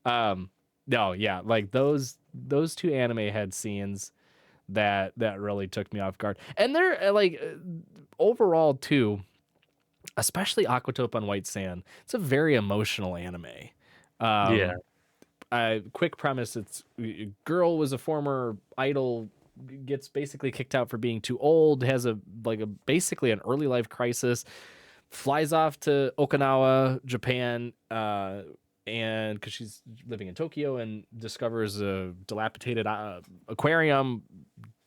No, yeah, like those two anime had scenes that really took me off guard. And they're overall too, especially Aquatope on White Sand. It's a very emotional anime. Yeah. Quick premise: it's a girl was a former idol, gets basically kicked out for being too old, has a basically an early life crisis, flies off to Okinawa, Japan, and because she's living in Tokyo and discovers a dilapidated aquarium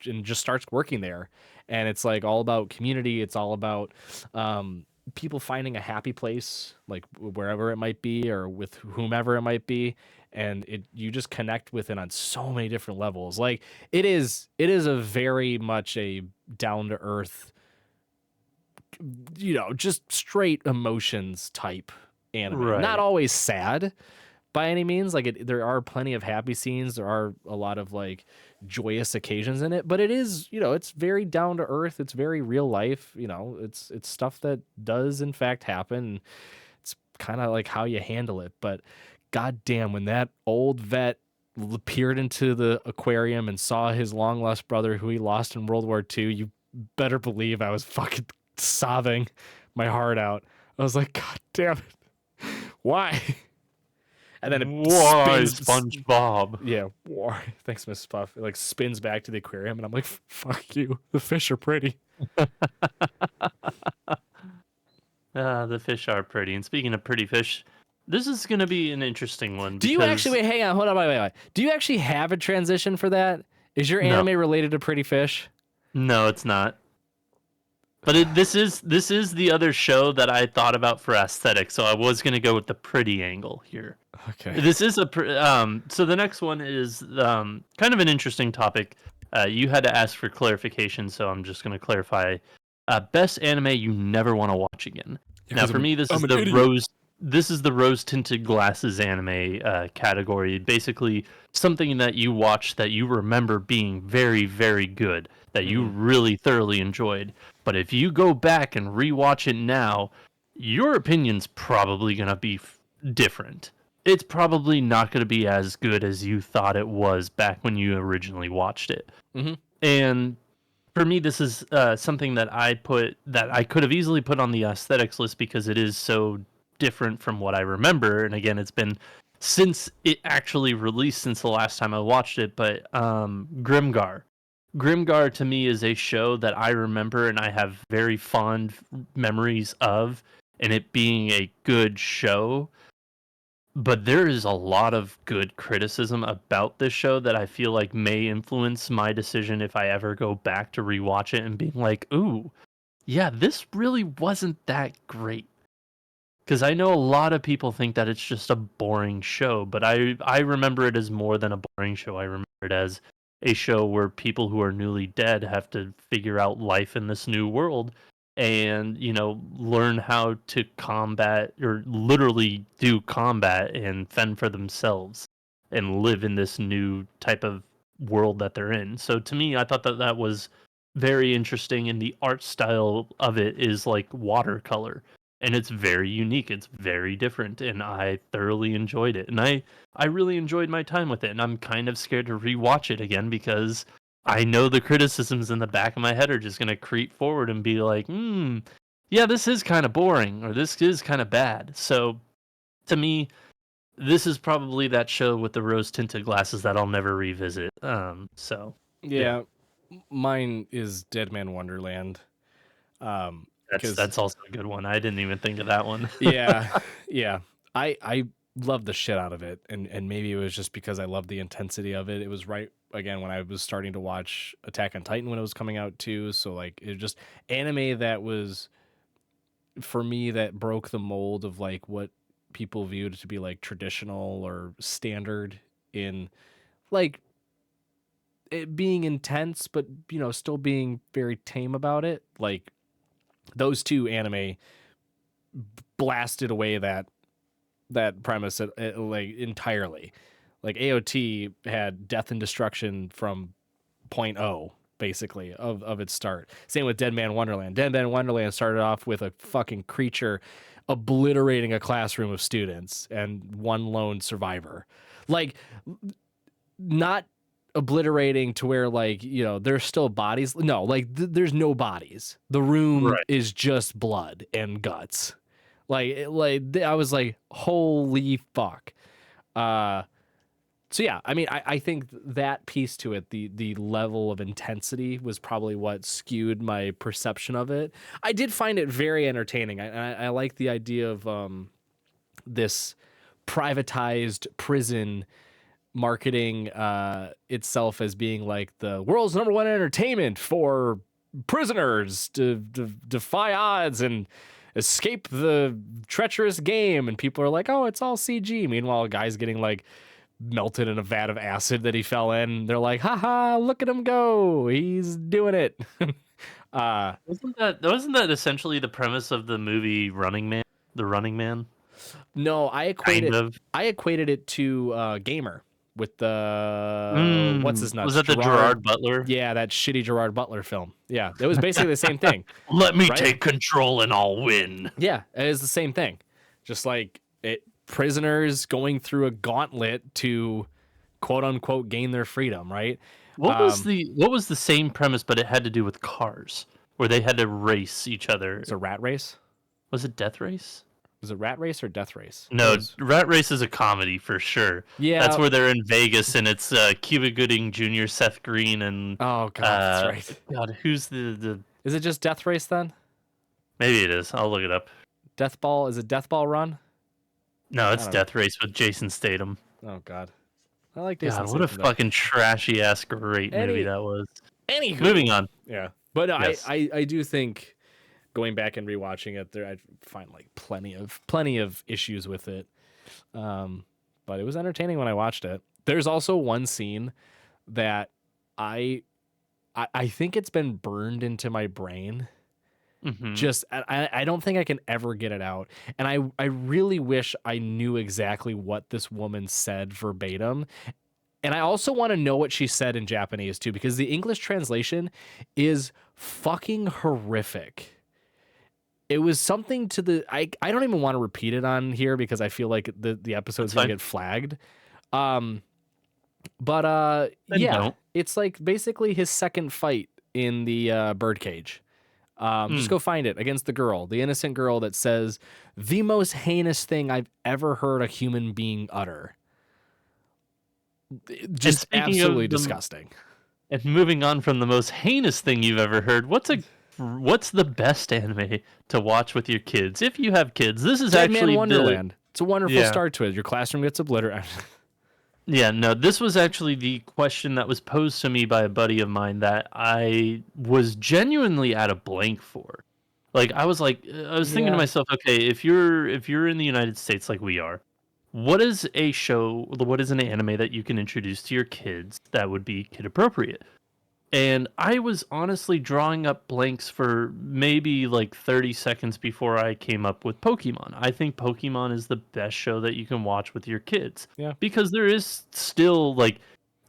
and just starts working there. And it's like all about community. It's all about people finding a happy place, like wherever it might be or with whomever it might be. And you just connect with it on so many different levels. Like it is a very much a down to earth, just straight emotions type anime. Not Right. always sad by any means. Like there are plenty of happy scenes. There are a lot of like joyous occasions in it, but it is, it's very down to earth. It's very real life. It's stuff that does in fact happen. It's kind of like how you handle it. But goddamn, when that old vet peered into the aquarium and saw his long lost brother who he lost in World War II, you better believe I was fucking sobbing my heart out. I was like, God damn it. Why? And then it Why, spins. SpongeBob? Yeah, why? Thanks, Mrs. Puff. It like spins back to the aquarium, and I'm like, fuck you. The fish are pretty. The fish are pretty. And speaking of pretty fish, this is going to be an interesting one. Do you actually, wait, hang on, hold on, wait. Do you actually have a transition for that? Is your No. anime related to pretty fish? No, it's not. But this is the other show that I thought about for aesthetics, so I was going to go with the pretty angle here. Okay. This is so the next one is kind of an interesting topic. You had to ask for clarification, so I'm just going to clarify. Best anime you never want to watch again. Yeah, Now, for me, this is the rose tinted glasses anime category. Basically, something that you watch that you remember being very, very good, that you really thoroughly enjoyed. But if you go back and rewatch it now, your opinion's probably gonna be different. It's probably not gonna be as good as you thought it was back when you originally watched it. Mm-hmm. And for me, this is something that I could have easily put on the aesthetics list because it is so different from what I remember. And again, it's been since it actually released since the last time I watched it. But Grimgar. Grimgar to me is a show that I remember and I have very fond memories of, and it being a good show. But there is a lot of good criticism about this show that I feel like may influence my decision if I ever go back to rewatch it and being like, ooh, yeah, this really wasn't that great. Because I know a lot of people think that it's just a boring show, but I remember it as more than a boring show. I remember it as a show where people who are newly dead have to figure out life in this new world and, learn how to combat or literally do combat and fend for themselves and live in this new type of world that they're in. So to me, I thought that that was very interesting, and the art style of it is like watercolor, and it's very unique. It's very different, and I thoroughly enjoyed it. And I really enjoyed my time with it, and I'm kind of scared to rewatch it again because I know the criticisms in the back of my head are just going to creep forward and be like, yeah, this is kind of boring, or this is kind of bad. So to me, this is probably that show with the rose tinted glasses that I'll never revisit. So yeah, Yeah, mine is Dead Man Wonderland. Because that's also a good one. I didn't even think of that one. yeah, yeah, I love the shit out of it, and maybe it was just because I love the intensity of it. It was right again when I was starting to watch Attack on Titan when it was coming out too. So like it just anime that was for me that broke the mold of like what people viewed to be like traditional or standard in like it being intense, but still being very tame about it. Like those two anime blasted away that premise like entirely. Like AOT had death and destruction from point oh basically of its start. Same with Dead Man Wonderland. Dead Man Wonderland started off with a fucking creature obliterating a classroom of students and one lone survivor. Like not obliterating to where like there's still bodies. No, like there's no bodies. The room Right. is just blood and guts. I was like, holy fuck. So yeah, I mean, I think that piece to it, the level of intensity was probably what skewed my perception of it. I did find it very entertaining. I like the idea of this privatized prison marketing itself as being like the world's number one entertainment for prisoners to defy odds and escape the treacherous game. And people are like, oh, it's all CG. Meanwhile, a guy's getting like melted in a vat of acid that he fell in. They're like, haha, look at him go. He's doing it. Wasn't that essentially the premise of the movie Running Man? The Running Man? No, Kind of. I equated it to Gamer with the what's his nuts? Was that the Gerard Butler? Yeah, that shitty Gerard Butler film. Yeah, it was basically the same thing. Let me right? take control and I'll win. Yeah, it is the same thing. Just like prisoners going through a gauntlet to quote unquote gain their freedom, right? What was the same premise, but it had to do with cars, where they had to race each other? It's a rat race. Was it Death Race? Was it Rat Race or Death Race? No, Rat Race is a comedy for sure. Yeah, that's where they're in Vegas, and it's Cuba Gooding Jr., Seth Green, and oh god, that's right. God, who's the? Is it just Death Race then? Maybe it is. I'll look it up. Death Ball? Is it Death Ball Run? No, it's Death Race with Jason Statham. Oh god, I like Jason. God, what a fucking trashy ass great movie that was. Anywho, moving on. Yeah, but yes. I do think going back and rewatching it, I find like plenty of issues with it. But it was entertaining when I watched it. There's also one scene that I think it's been burned into my brain. Mm-hmm. Just I don't think I can ever get it out. And I really wish I knew exactly what this woman said verbatim. And I also want to know what she said in Japanese too, because the English translation is fucking horrific. It was something to the I don't even want to repeat it on here because I feel like the episode's gonna get flagged. Yeah, it's like basically his second fight in the birdcage. Just go find it against the girl, the innocent girl that says the most heinous thing I've ever heard a human being utter. Just absolutely disgusting. And moving on from the most heinous thing you've ever heard, what's the best anime to watch with your kids? If you have kids, this is Dead actually Man Wonderland. It's a wonderful start to it. Your classroom gets obliterated. Yeah, no, this was actually the question that was posed to me by a buddy of mine that I was genuinely at a blank for. Like I was thinking to myself, okay, if you're in the United States like we are, what is an anime that you can introduce to your kids that would be kid appropriate? And I was honestly drawing up blanks for maybe like 30 seconds before I came up with Pokemon. I think Pokemon is the best show that you can watch with your kids. Yeah. Because there is still like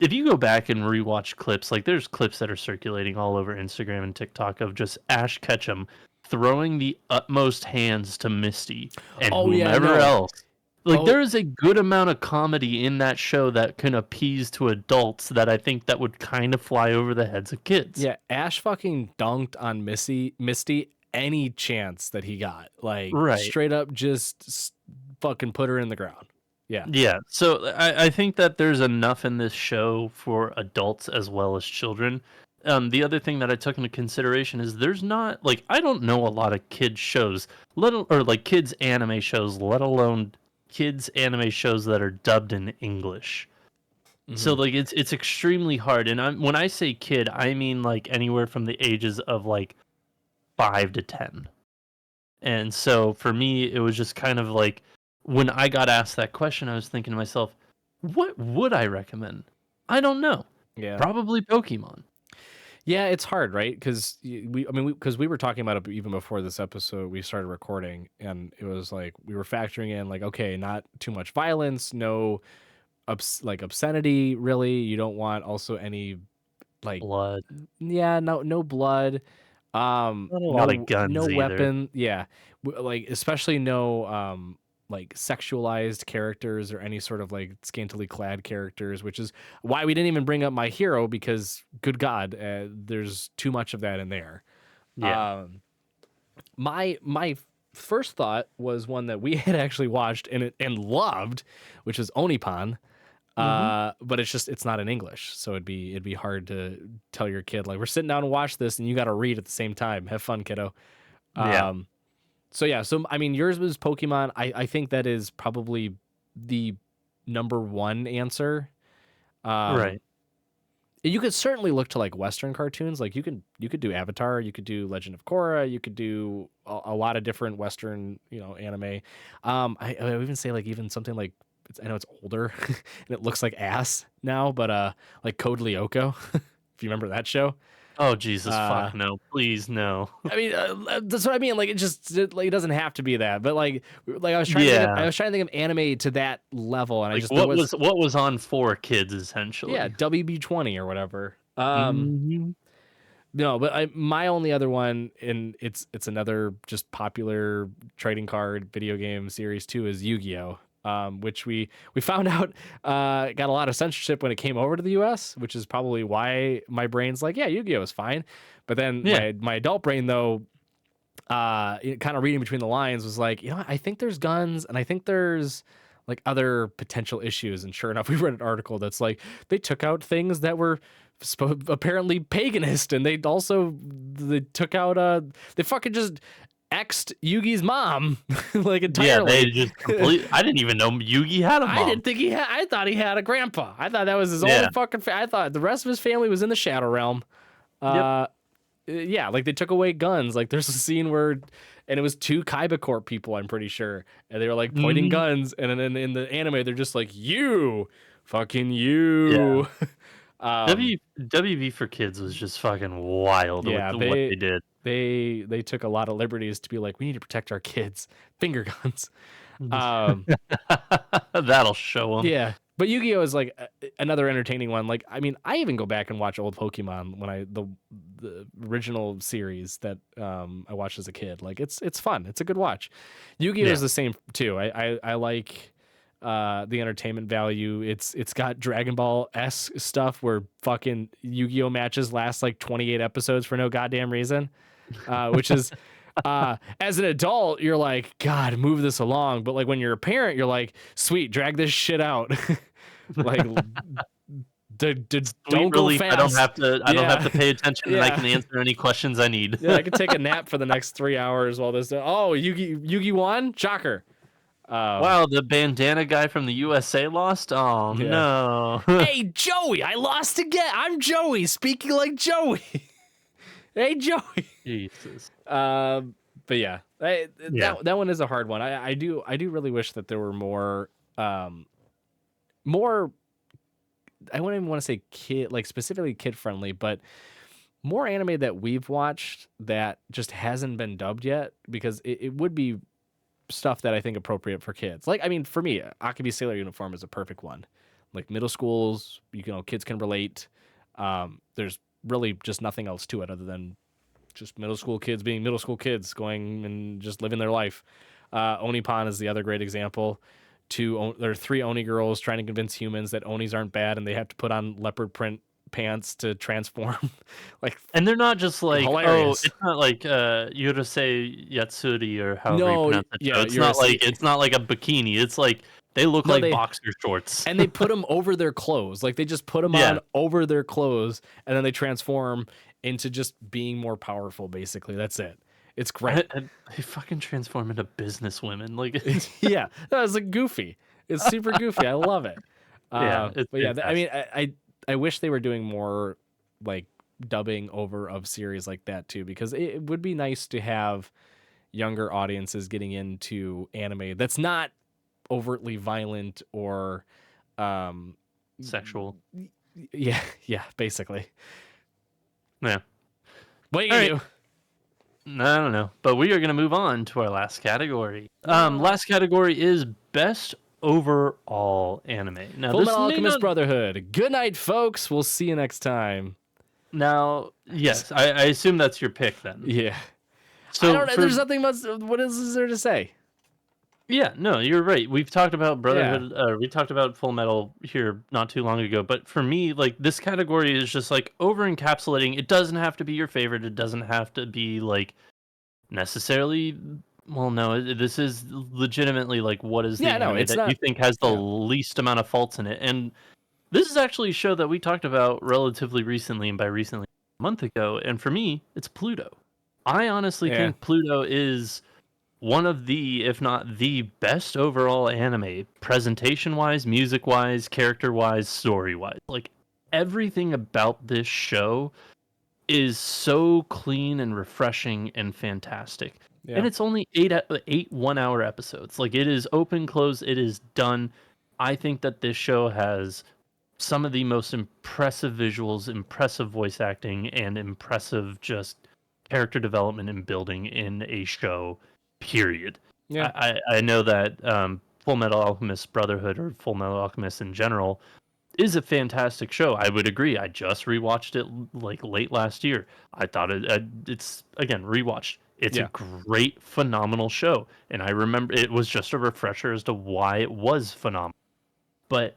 if you go back and rewatch clips, like there's clips that are circulating all over Instagram and TikTok of just Ash Ketchum throwing the utmost hands to Misty and Oh yeah, whomever no. else. Like Oh there is a good amount of comedy in that show that can appease to adults that I think that would kind of fly over the heads of kids. yeah, Ash fucking dunked on Misty any chance that he got. Like Right. straight up just fucking put her in the ground. Yeah. Yeah. So I think that there's enough in this show for adults as well as children. The other thing that I took into consideration is there's not like I don't know a lot of kids shows, or like kids anime shows, let alone kids anime shows that are dubbed in English. So Hmm. like it's extremely hard. And when I say kid, I mean like anywhere from the ages of like 5 to 10. And so for me, it was just kind of like when I got asked that question, I was thinking to myself, what would I recommend? I don't know. Yeah. Probably Pokemon. Yeah, it's hard, right? Because because we were talking about it even before this episode we started recording, and it was like we were factoring in like, okay, not too much violence, no like obscenity, really. You don't want also any like, Blood. yeah, no blood, Not a lot of no guns either. weapon, yeah, like especially no like sexualized characters or any sort of like scantily clad characters, which is why we didn't even bring up My Hero, because good God, there's too much of that in there. Yeah. Um, my first thought was one that we had actually watched and loved, which is Onipan. Hmm. But it's not in English, so it'd be hard to tell your kid like we're sitting down and watch this, and you got to read at the same time. Have fun, kiddo. Yeah. Um, so yeah, so I mean, yours was Pokemon. I think that is probably the number one answer. Um, Right. you could certainly look to like Western cartoons. Like you could do Avatar, you could do Legend of Korra, you could do a lot of different Western, anime. I would even say like even something like I know it's older and it looks like ass now, but like Code Lyoko, if you remember that show. Oh Jesus Uh, fuck no. Please no. I mean, that's what I mean. Like, it doesn't have to be that, but like I Yeah. was trying to think of anime to that level, and I Like just there was what was on for kids yeah, essentially. WB20 or whatever. Hmm. No, but my only other one, and it's another just popular trading card video game series too, is Yu-Gi-Oh. Which we found out got a lot of censorship when it came over to the U.S., which is probably why my brain's like, yeah, Yu-Gi-Oh is fine, but then Yeah. my adult brain though, kind of reading between the lines was like, I think there's guns and I think there's like other potential issues, and sure enough, we read an article that's like they took out things that were apparently paganist, and they took out they fucking just exed Yugi's mom like Yeah, they entirely. just complete. I didn't even know Yugi had a I mom. didn't think he had. I thought he had a grandpa. I thought that was his only Yeah. fucking. I thought the rest of his family was in the Shadow Realm. Yep. Yeah, like they took away guns. Like there's a scene where, and it was two Kaiba Corp people, I'm pretty sure, and they were like pointing Hmm. guns, and then in the anime they're just like you, fucking Yeah. you. um, WB for Kids was just fucking wild with yeah, what they did. they took a lot of liberties to be like, we need to protect our kids, finger guns. Um, That'll show them. yeah, but Yu-Gi-Oh is like another entertaining one. Like, I mean, I even go back and watch old Pokemon when the original series that I watched as a kid. Like, it's fun. It's a good watch. Yu-Gi-Oh Yeah. is the same too. I like the entertainment value. It's got Dragon Ball S stuff where fucking Yu-Gi-Oh matches last like 28 episodes for no goddamn reason, which is as an adult you're like, God, move this along, but like when you're a parent you're like, sweet, drag this shit out. Like Sweet don't go relief. fast. I don't have Yeah. to pay attention and I Yeah. can answer any questions I need. Yeah, I could take a nap for the next 3 hours while this. Oh, Yugi won. Shocker. Wow, the bandana guy from the USA lost? Oh Yeah. no. Hey, Joey, I lost again. I'm Joey, speaking like Joey. Hey, Joey. Jesus. But yeah, Yeah. that one is a hard one. I do really wish that there were more, more. I wouldn't even want to say kid, like specifically kid friendly, but more anime that we've watched that just hasn't been dubbed yet, because it would be stuff that I think appropriate for kids. Like, I mean, for me, Akibi Sailor Uniform is a perfect one. like middle schools. Kids can relate. There's really just nothing else to it other than just middle school kids being middle school kids going and just living their life. Onipan is the other great example. There are 3 Oni girls trying to convince humans that Onis aren't bad, and they have to put on leopard print pants to transform. Like, and they're not just like, hilarious. it's not like Yurusei Yatsuri or however you No, pronounce it. yeah, So you're it's not like a bikini. It's like they look No, like they boxer shorts. and they put them over their clothes. Like they just put them Yeah. on over their clothes, and then they transform into just being more powerful. Basically, that's it. It's great. They fucking transform into business women. Like, Yeah, that was like goofy. It's super goofy. I love it. yeah, it's But yeah, I mean, fantastic. I wish they were doing more like dubbing over of series like that too, because it would be nice to have younger audiences getting into anime that's not overtly violent or um Sexual. yeah, basically. Yeah. What are you All gonna right. do? I don't know, but we are going to move on to our last category. Last category is best overall anime. Now, Full this Metal may Alchemist not. Brotherhood. Good night, folks. We'll see you next time. Now, yes, I assume that's your pick then. Yeah. I So don't know. There's nothing much. What is there to say? yeah, no, you're right. We've talked about Yeah. Brotherhood. We talked about Full Metal here not too long ago. But for me, like this category is just like over encapsulating. It doesn't have to be your favorite. It doesn't have to be like necessarily. Well, no, this is legitimately like what is the Yeah, no, anime it's that you not. think has the Yeah. least amount of faults in it? And this is actually a show that we talked about relatively recently, and by recently, a month ago. And for me, it's Pluto. I honestly Yeah. think Pluto is one of the, if not the best overall anime, presentation wise, music wise, character wise, story wise. Like everything about this show is so clean and refreshing and fantastic. Yeah. And it's only 8 1 hour episodes. Like it is open, close, it is done. I think that this show has some of the most impressive visuals, impressive voice acting, and impressive just character development and building in a show. Period. Yeah. I know that Full Metal Alchemist Brotherhood or Full Metal Alchemist in general is a fantastic show. I would agree. I just rewatched it like late last year. I thought it's again rewatched. It's a Yeah. great, phenomenal show, and I remember it was just a refresher as to why it was phenomenal. But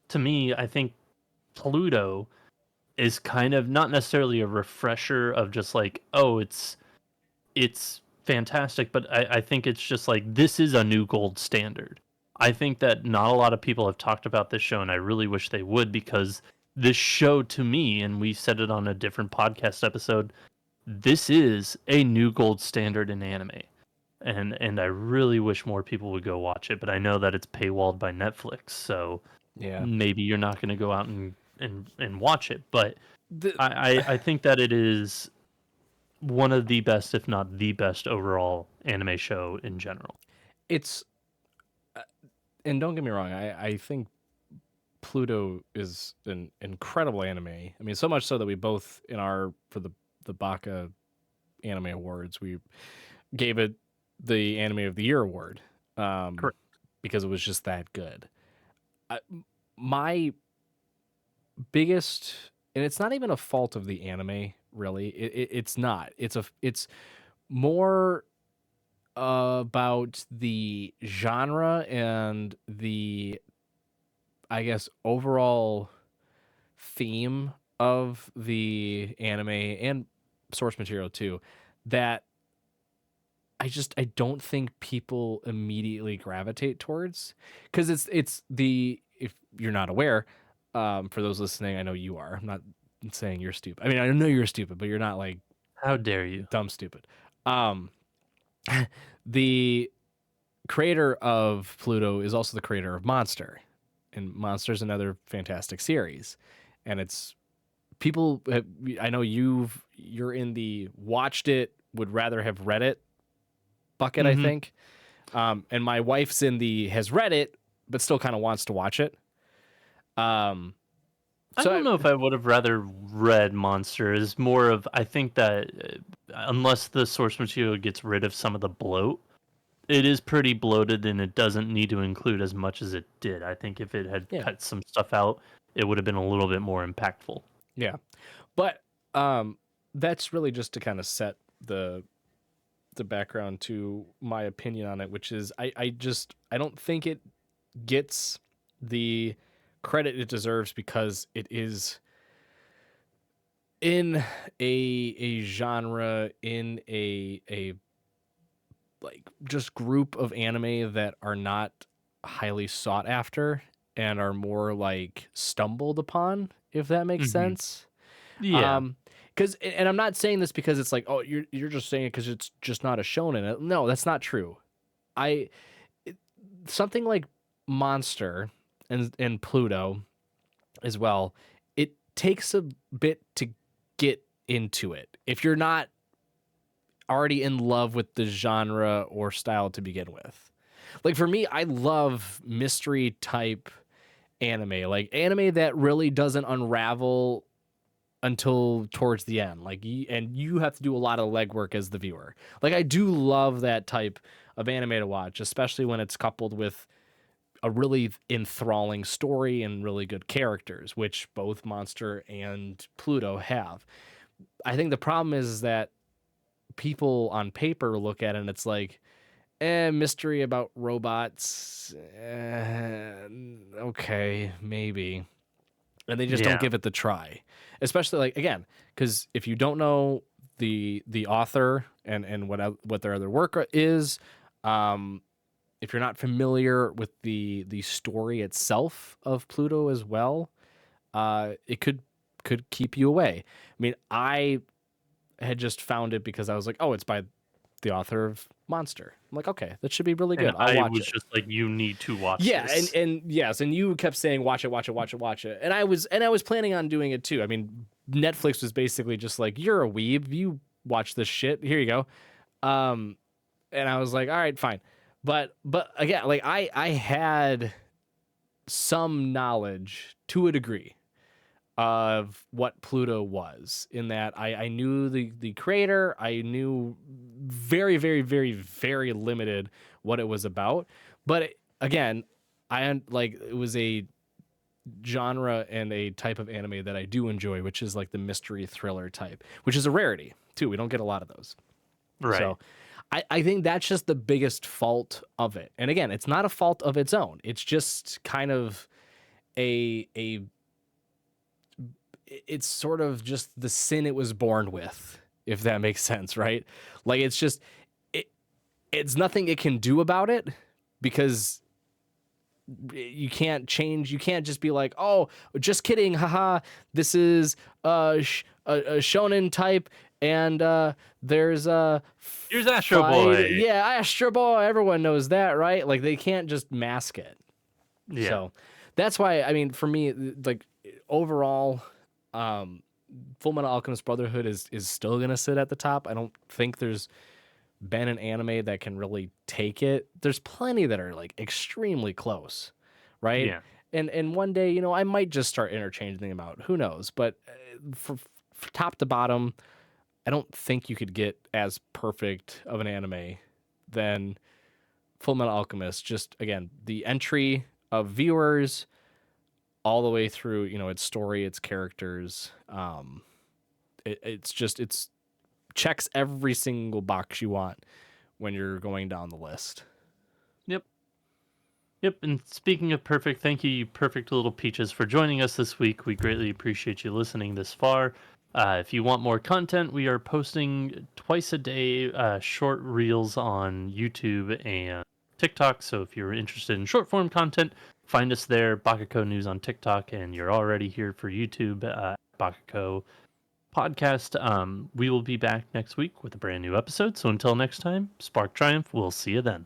to me, I think Pluto is kind of not necessarily a refresher of just like, oh, it's fantastic, but I think it's just like this is a new gold standard. I think that not a lot of people have talked about this show, and I really wish they would because this show to me, and we said it on a different podcast episode, this is a new gold standard in anime. And I really wish more people would go watch it, but I know that it's paywalled by Netflix, so Yeah. maybe you're not going to go out and watch it. But The, I think that it is one of the best, if not the best, overall anime show in general. it's and don't get me wrong. I think Pluto is an incredible anime. I mean, so much so that we both for the Baka Anime Awards, we gave it the Anime of the Year award, Correct. because it was just that good. My biggest, and it's not even a fault of the anime, really. It's not. It's more about the genre and the, I guess, overall theme of the anime and source material too, that I don't think people immediately gravitate towards, because it's the, if you're not aware, for those listening, I know you are. I'm not saying you're stupid. I mean, I know you're stupid, but you're not like How dare you? dumb stupid. Um, the creator of Pluto is also the creator of Monster, and Monster is another fantastic series, and it's people. I know you're in the watched it, would rather have read it bucket, I Mhm. think. And my wife's in the has read it, but still kind of wants to watch it. I So don't know if I would have rather read Monster. Is more of I think that unless the source material gets rid of some of the bloat, It is pretty bloated, and it doesn't need to include as much as it did. I think if it had Yeah. cut some stuff out, it would have been a little bit more impactful. Yeah. But that's really just to kind of set the background to my opinion on it, which is I don't think it gets the credit it deserves because it is in a genre, in a like just group of anime that are not highly sought after and are more like stumbled upon, if that makes Hmm. sense. Yeah. Because and I'm not saying this because it's like, oh, you're just saying it because it's just not a shonen. No, that's not true. I it- Something like Monster and Pluto as well. It takes a bit to get into it. If you're not already in love with the genre or style to begin with. Like for me, I love mystery type anime, like anime that really doesn't unravel until towards the end. Like, and you have to do a lot of legwork as the viewer. Like, I do love that type of anime to watch, especially when it's coupled with a really enthralling story and really good characters, which both Monster and Pluto have. I think the problem is that people on paper look at it and it's like, mystery about robots. Okay, maybe. And they just don't Yeah. give it the try. Especially like again, because if you don't know the author and what their other work is, if you're not familiar with the story itself of Pluto as well, it could keep you away. I mean, I had just found it because I was like, oh, it's by the author of Monster. I'm like, okay, that should be really And good. I'll I watch was it. just like, you need to watch Yeah, this. and yes, and you kept saying watch it, watch it, watch it, watch it. And I was planning on doing it too. I mean, Netflix was basically just like, you're a weeb, you watch this shit. Here you go. And I was like, all right, fine. But again, like I had some knowledge to a degree of what Pluto was, in that I knew the creator. I knew very, very, very, very limited what it was about. But again, like it was a genre and a type of anime that I do enjoy, which is like the mystery thriller type, which is a rarity too. We don't get a lot of those. Right. So I think that's just the biggest fault of it. And again, it's not a fault of its own. It's just kind of a it's sort of just the sin it was born with, if that makes sense, right? Like it's just it, it's nothing it can do about it because you can't change. You can't just be like, oh, just kidding, haha. This is a shonen type, and there's a Here's Astro Boy. Yeah, Astro Boy. Everyone knows that, right? Like they can't just mask it. Yeah. So that's why, I mean, for me, like overall, Full Metal Alchemist Brotherhood is still gonna sit at the top. I don't think there's been an anime that can really take it. There's plenty that are like extremely close, right? Yeah. And one day, you know, I might just start interchanging them out. Who knows? But for top to bottom, I don't think you could get as perfect of an anime than Full Metal Alchemist. Just again, the entry of viewers all the way through, you know, its story, its characters. It's checks every single box you want when you're going down the list. Yep. Yep. And speaking of perfect, thank you, you perfect little peaches, for joining us this week. We greatly appreciate you listening this far. If you want more content, we are posting twice a day short reels on YouTube and TikTok. So if you're interested in short form content, find us there. Baka&Co News on TikTok, and you're already here for YouTube. Baka&Co Podcast. We will be back next week with a brand new episode. So until next time, Spark Triumph. We'll see you then.